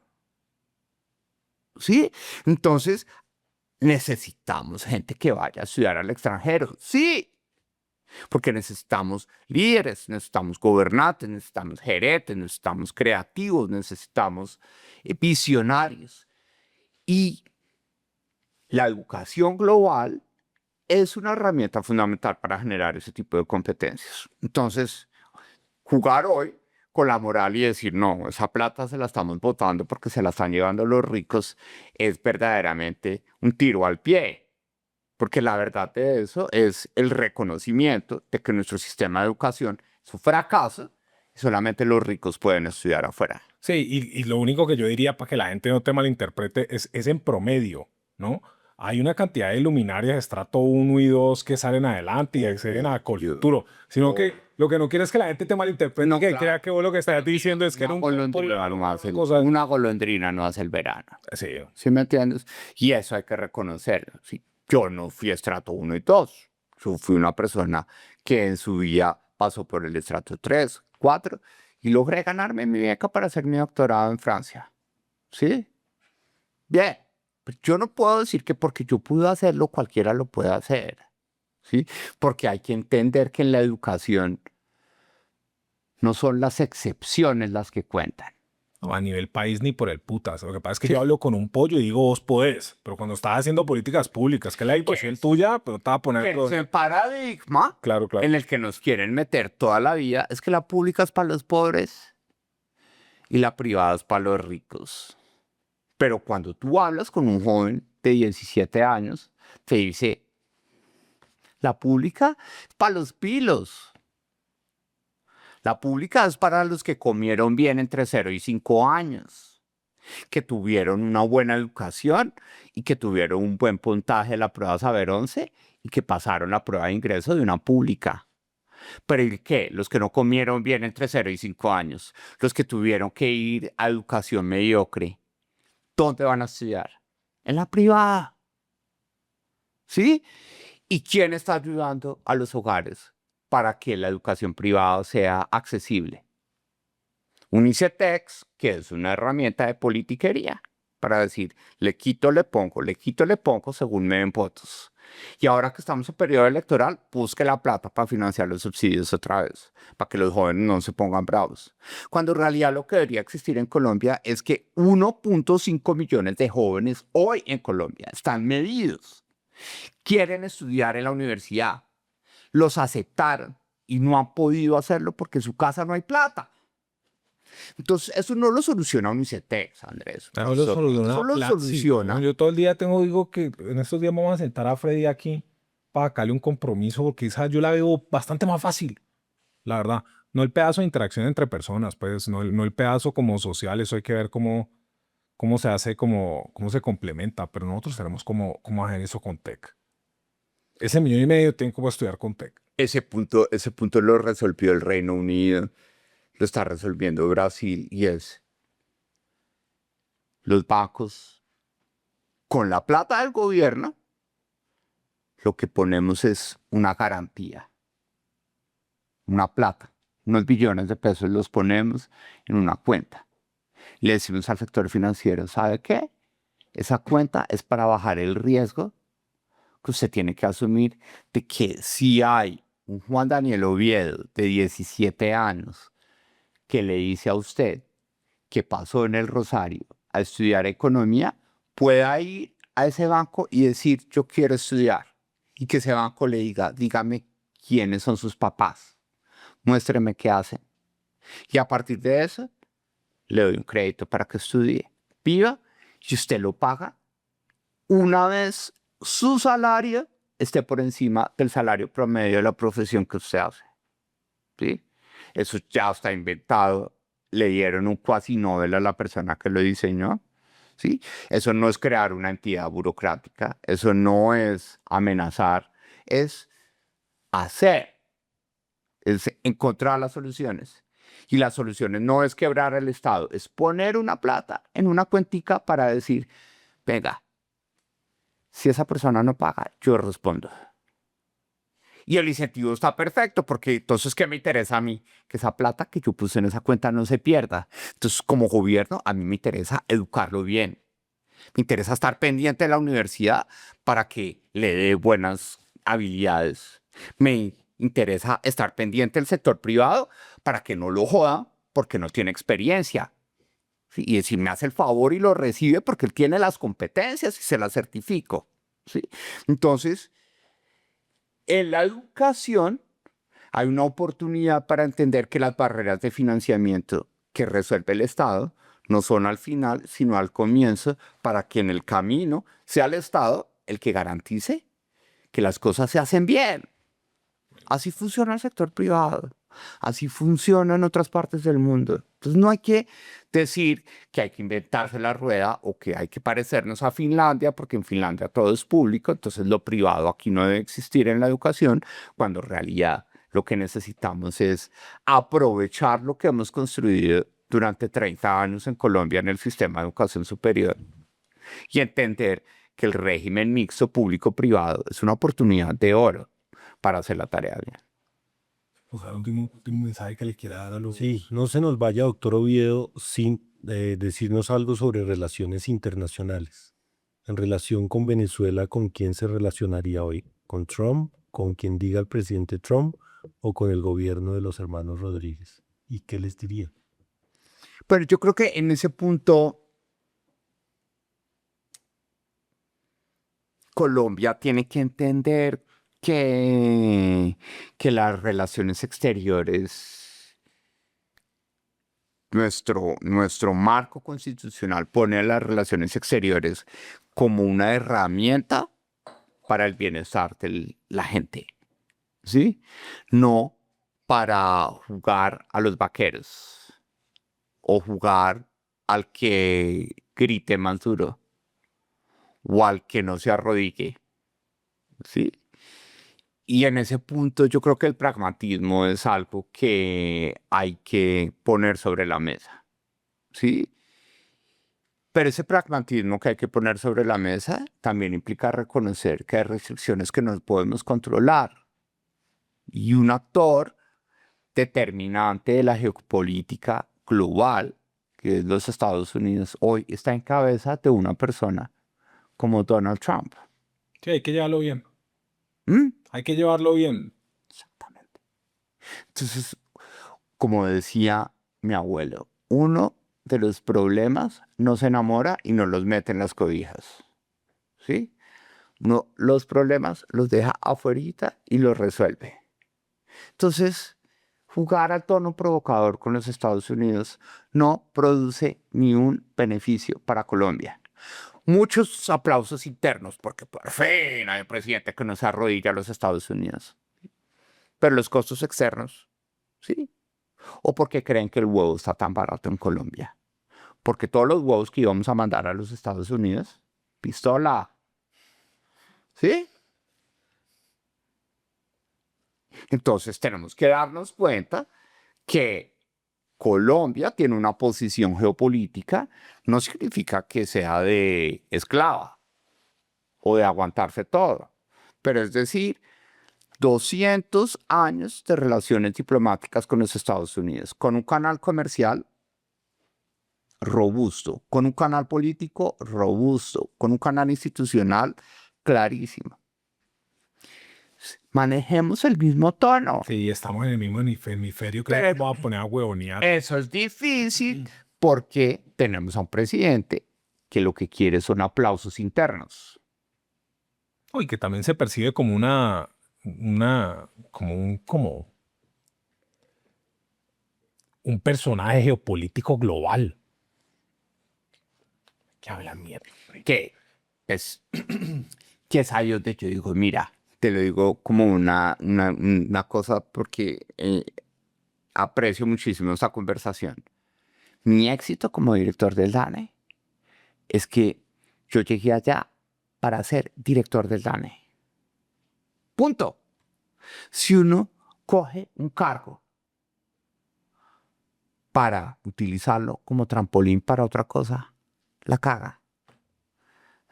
¿Sí? Entonces, necesitamos gente que vaya a estudiar al extranjero. Sí, porque necesitamos líderes, necesitamos gobernantes, necesitamos gerentes, necesitamos creativos, necesitamos visionarios. Y la educación global es una herramienta fundamental para generar ese tipo de competencias. Entonces, jugar hoy con la moral y decir, no, esa plata se la estamos botando porque se la están llevando los ricos, es verdaderamente un tiro al pie. Porque la verdad de eso es el reconocimiento de que nuestro sistema de educación es un fracaso y solamente los ricos pueden estudiar afuera. Sí, y lo único que yo diría para que la gente no te malinterprete es en promedio, ¿no? Hay una cantidad de luminarias de estrato 1 y 2 que salen adelante y acceden a Colfuturo, sino que lo que no quiero es que la gente te malinterprete, No, que claro. crea que vos lo que estás diciendo es que era un cosas. Una golondrina no hace el verano. Sí, ¿Sí me entiendes? Y eso hay que reconocerlo. ¿Sí? Yo no fui estrato 1 y 2. Yo fui una persona que en su vida pasó por el estrato 3, 4 y logré ganarme mi beca para hacer mi doctorado en Francia. ¿Sí? Bien. Pero yo no puedo decir que porque yo pude hacerlo, cualquiera lo puede hacer. ¿Sí? Porque hay que entender que en la educación no son las excepciones las que cuentan. no, a nivel país ni por el putas. Lo que pasa es que yo hablo con un pollo y digo, vos podés, pero cuando estás haciendo políticas públicas, que es la discusión tuya, pero te va a poner todo. El paradigma Claro, claro. en el que nos quieren meter toda la vida es que la pública es para los pobres y la privada es para los ricos. Pero cuando tú hablas con un joven de 17 años, te dice, la pública es para los pilos. La pública es para los que comieron bien entre 0 y 5 años, que tuvieron una buena educación y que tuvieron un buen puntaje de la prueba Saber 11 y que pasaron la prueba de ingreso de una pública. Pero ¿y qué? Los que no comieron bien entre 0 y 5 años, los que tuvieron que ir a educación mediocre, ¿dónde van a estudiar? En la privada. ¿Sí? ¿Y quién está ayudando a los hogares para que la educación privada sea accesible? Un ICETEX, que es una herramienta de politiquería, para decir, le quito, le pongo según me den votos. Y ahora que estamos en periodo electoral, busque la plata para financiar los subsidios otra vez, para que los jóvenes no se pongan bravos. Cuando en realidad lo que debería existir en Colombia es que 1.5 millones de jóvenes hoy en Colombia están medidos. Quieren estudiar en la universidad, los aceptaron y no han podido hacerlo porque en su casa no hay plata. Entonces, eso no lo soluciona un ICETEX, Andrés. No lo soluciona. Yo todo el día digo que en estos días vamos a sentar a Freddy aquí para sacarle un compromiso, porque esa yo la veo bastante más fácil, la verdad. No el pedazo de interacción entre personas, pues, no el pedazo como social, eso hay que ver cómo se hace, cómo se complementa, pero nosotros tenemos cómo hacer eso con tech. Ese 1,5 millones tienen como estudiar con tech. Ese punto lo resolvió el Reino Unido, lo está resolviendo Brasil y es los bancos con la plata del gobierno, lo que ponemos es una garantía, una plata, unos billones de pesos los ponemos en una cuenta. Le decimos al sector financiero, ¿sabe qué? Esa cuenta es para bajar el riesgo que usted tiene que asumir de que si hay un Juan Daniel Oviedo de 17 años que le dice a usted que pasó en el Rosario a estudiar economía, pueda ir a ese banco y decir, yo quiero estudiar. Y que ese banco le diga, dígame quiénes son sus papás, muéstreme qué hacen. Y a partir de eso, le doy un crédito para que estudie. Viva, y usted lo paga una vez su salario esté por encima del salario promedio de la profesión que usted hace. ¿Sí? Eso ya está inventado. Le dieron un cuasi Nobel a la persona que lo diseñó. ¿Sí? Eso no es crear una entidad burocrática, eso no es amenazar, es hacer, es encontrar las soluciones. Y las soluciones no es quebrar el Estado, es poner una plata en una cuentica para decir, venga, si esa persona no paga, yo respondo. Y el incentivo está perfecto, porque entonces, ¿qué me interesa a mí? Que esa plata que yo puse en esa cuenta no se pierda. Entonces, como gobierno, a mí me interesa educarlo bien. Me interesa estar pendiente de la universidad para que le dé buenas habilidades. Me interesa estar pendiente del sector privado para que no lo joda porque no tiene experiencia. ¿Sí? Y si me hace el favor y lo recibe porque él tiene las competencias y se las certifico. ¿Sí? Entonces, en la educación hay una oportunidad para entender que las barreras de financiamiento que resuelve el Estado no son al final, sino al comienzo, para que en el camino sea el Estado el que garantice que las cosas se hacen bien. Así funciona el sector privado. Así funciona en otras partes del mundo. Entonces no hay que decir que hay que inventarse la rueda o que hay que parecernos a Finlandia, porque en Finlandia todo es público, entonces lo privado aquí no debe existir en la educación, cuando en realidad lo que necesitamos es aprovechar lo que hemos construido durante 30 años en Colombia en el sistema de educación superior y entender que el régimen mixto público-privado es una oportunidad de oro para hacer la tarea bien. O sea, último mensaje que le quiera dar a los... Sí, no se nos vaya, doctor Oviedo, sin decirnos algo sobre relaciones internacionales. En relación con Venezuela, ¿con quién se relacionaría hoy? ¿Con Trump? ¿Con quien diga el presidente Trump? ¿O con el gobierno de los hermanos Rodríguez? ¿Y qué les diría? Pero yo creo que en ese punto Colombia tiene que entender que las relaciones exteriores, nuestro marco constitucional pone a las relaciones exteriores como una herramienta para el bienestar de la gente, ¿sí? No para jugar a los vaqueros o jugar al que grite más duro o al que no se arrodille, ¿sí? Y en ese punto yo creo que el pragmatismo es algo que hay que poner sobre la mesa, ¿sí? Pero ese pragmatismo que hay que poner sobre la mesa también implica reconocer que hay restricciones que no podemos controlar. Y un actor determinante de la geopolítica global, que es los Estados Unidos, hoy está en cabeza de una persona como Donald Trump. Sí, hay que llevarlo bien. ¿Mm? Hay que llevarlo bien. Exactamente. Entonces, como decía mi abuelo, uno de los problemas no se enamora y no los mete en las cobijas. ¿Sí? No, los problemas los deja afuerita y los resuelve. Entonces, jugar al tono provocador con los Estados Unidos no produce ni un beneficio para Colombia. Muchos aplausos internos, porque por fin hay un presidente que no se arrodilla a los Estados Unidos. Pero los costos externos, ¿sí? ¿O porque creen que el huevo está tan barato en Colombia? Porque todos los huevos que íbamos a mandar a los Estados Unidos, pistola, ¿sí? Entonces tenemos que darnos cuenta que Colombia tiene una posición geopolítica, no significa que sea de esclava o de aguantarse todo, pero es decir, 200 años de relaciones diplomáticas con los Estados Unidos, con un canal comercial robusto, con un canal político robusto, con un canal institucional clarísimo. Manejemos el mismo tono. Sí, estamos en el mismo hemisferio. Creo que vamos a poner a huevonear. Eso es difícil porque tenemos a un presidente que lo que quiere son aplausos internos. Y que también se percibe como como un personaje geopolítico global. Que habla mierda. Que que es ahí donde yo digo, mira, te lo digo como una cosa porque aprecio muchísimo esta conversación. Mi éxito como director del DANE es que yo llegué allá para ser director del DANE. Punto. Si uno coge un cargo para utilizarlo como trampolín para otra cosa, la caga.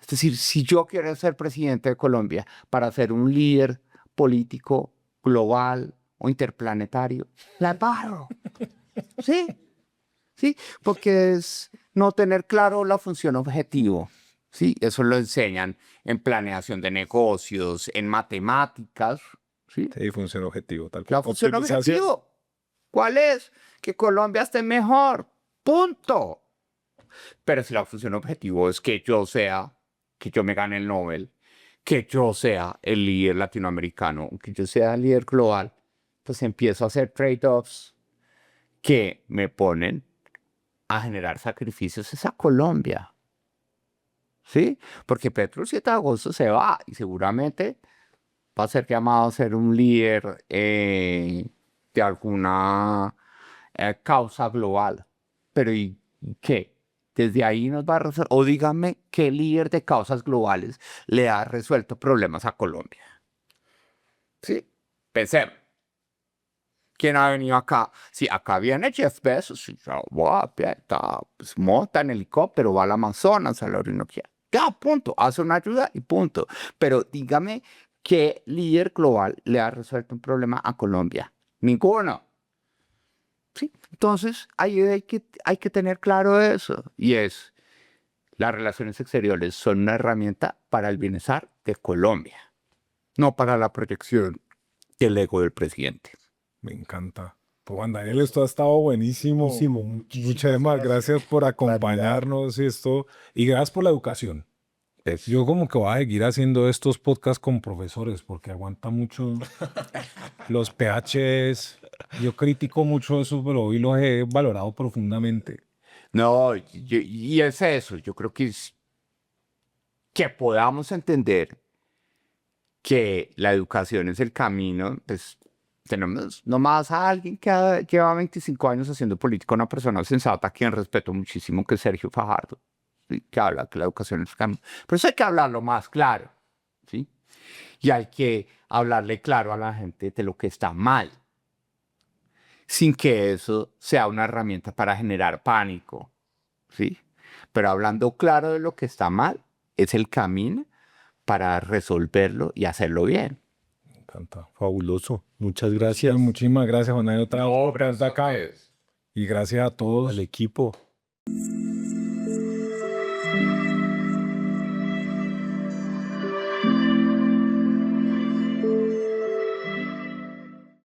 Es decir, si yo quiero ser presidente de Colombia para ser un líder político global o interplanetario, la paro. Sí, sí, porque es no tener claro la función objetivo. Sí, eso lo enseñan en planeación de negocios, en matemáticas. Sí, Sí, función objetivo, tal la cual. función Optimización. objetivo. ¿Cuál es? Que Colombia esté mejor. Punto. Pero si la función objetivo es que yo sea, que yo me gane el Nobel, que yo sea el líder latinoamericano, que yo sea el líder global, pues empiezo a hacer trade-offs que me ponen a generar sacrificios es a Colombia. ¿Sí? Porque Petro el 7 de agosto se va y seguramente va a ser llamado a ser un líder de alguna causa global. Pero ¿y qué? Desde ahí nos va a resolver. O dígame qué líder de causas globales le ha resuelto problemas a Colombia. Sí, pensemos. ¿Quién ha venido acá? Sí, acá viene Jeff Bezos. Y yo, pues, monta en helicóptero, va al Amazonas, a la Orinoquía. Ya, punto. Hace una ayuda y punto. Pero dígame qué líder global le ha resuelto un problema a Colombia. Ninguno. Sí, entonces ahí hay que tener claro eso. Y es, las relaciones exteriores son una herramienta para el bienestar de Colombia, no para la proyección del ego del presidente. Me encanta. Pues Juan Daniel, esto ha estado buenísimo. Buenísimo, Muchas gracias por acompañarnos y esto. Y gracias por la educación. Yo como que voy a seguir haciendo estos podcasts con profesores porque aguanta mucho los PHs. Yo critico mucho eso, pero hoy los he valorado profundamente. No, y es eso, yo creo que es que podamos entender que la educación es el camino, pues tenemos nomás a alguien que lleva 25 años haciendo política, una persona sensata a quien respeto muchísimo, que es Sergio Fajardo, ¿sí? Que habla que la educación es el camino. Pero eso hay que hablarlo más claro, ¿sí? Y hay que hablarle claro a la gente de lo que está mal, sin que eso sea una herramienta para generar pánico, ¿sí? Pero hablando claro de lo que está mal, es el camino para resolverlo y hacerlo bien. Me encanta. Fabuloso. Muchas gracias Muchísimas gracias, Juan Daniel, otra vez de acá. es. Y gracias a todos. al equipo.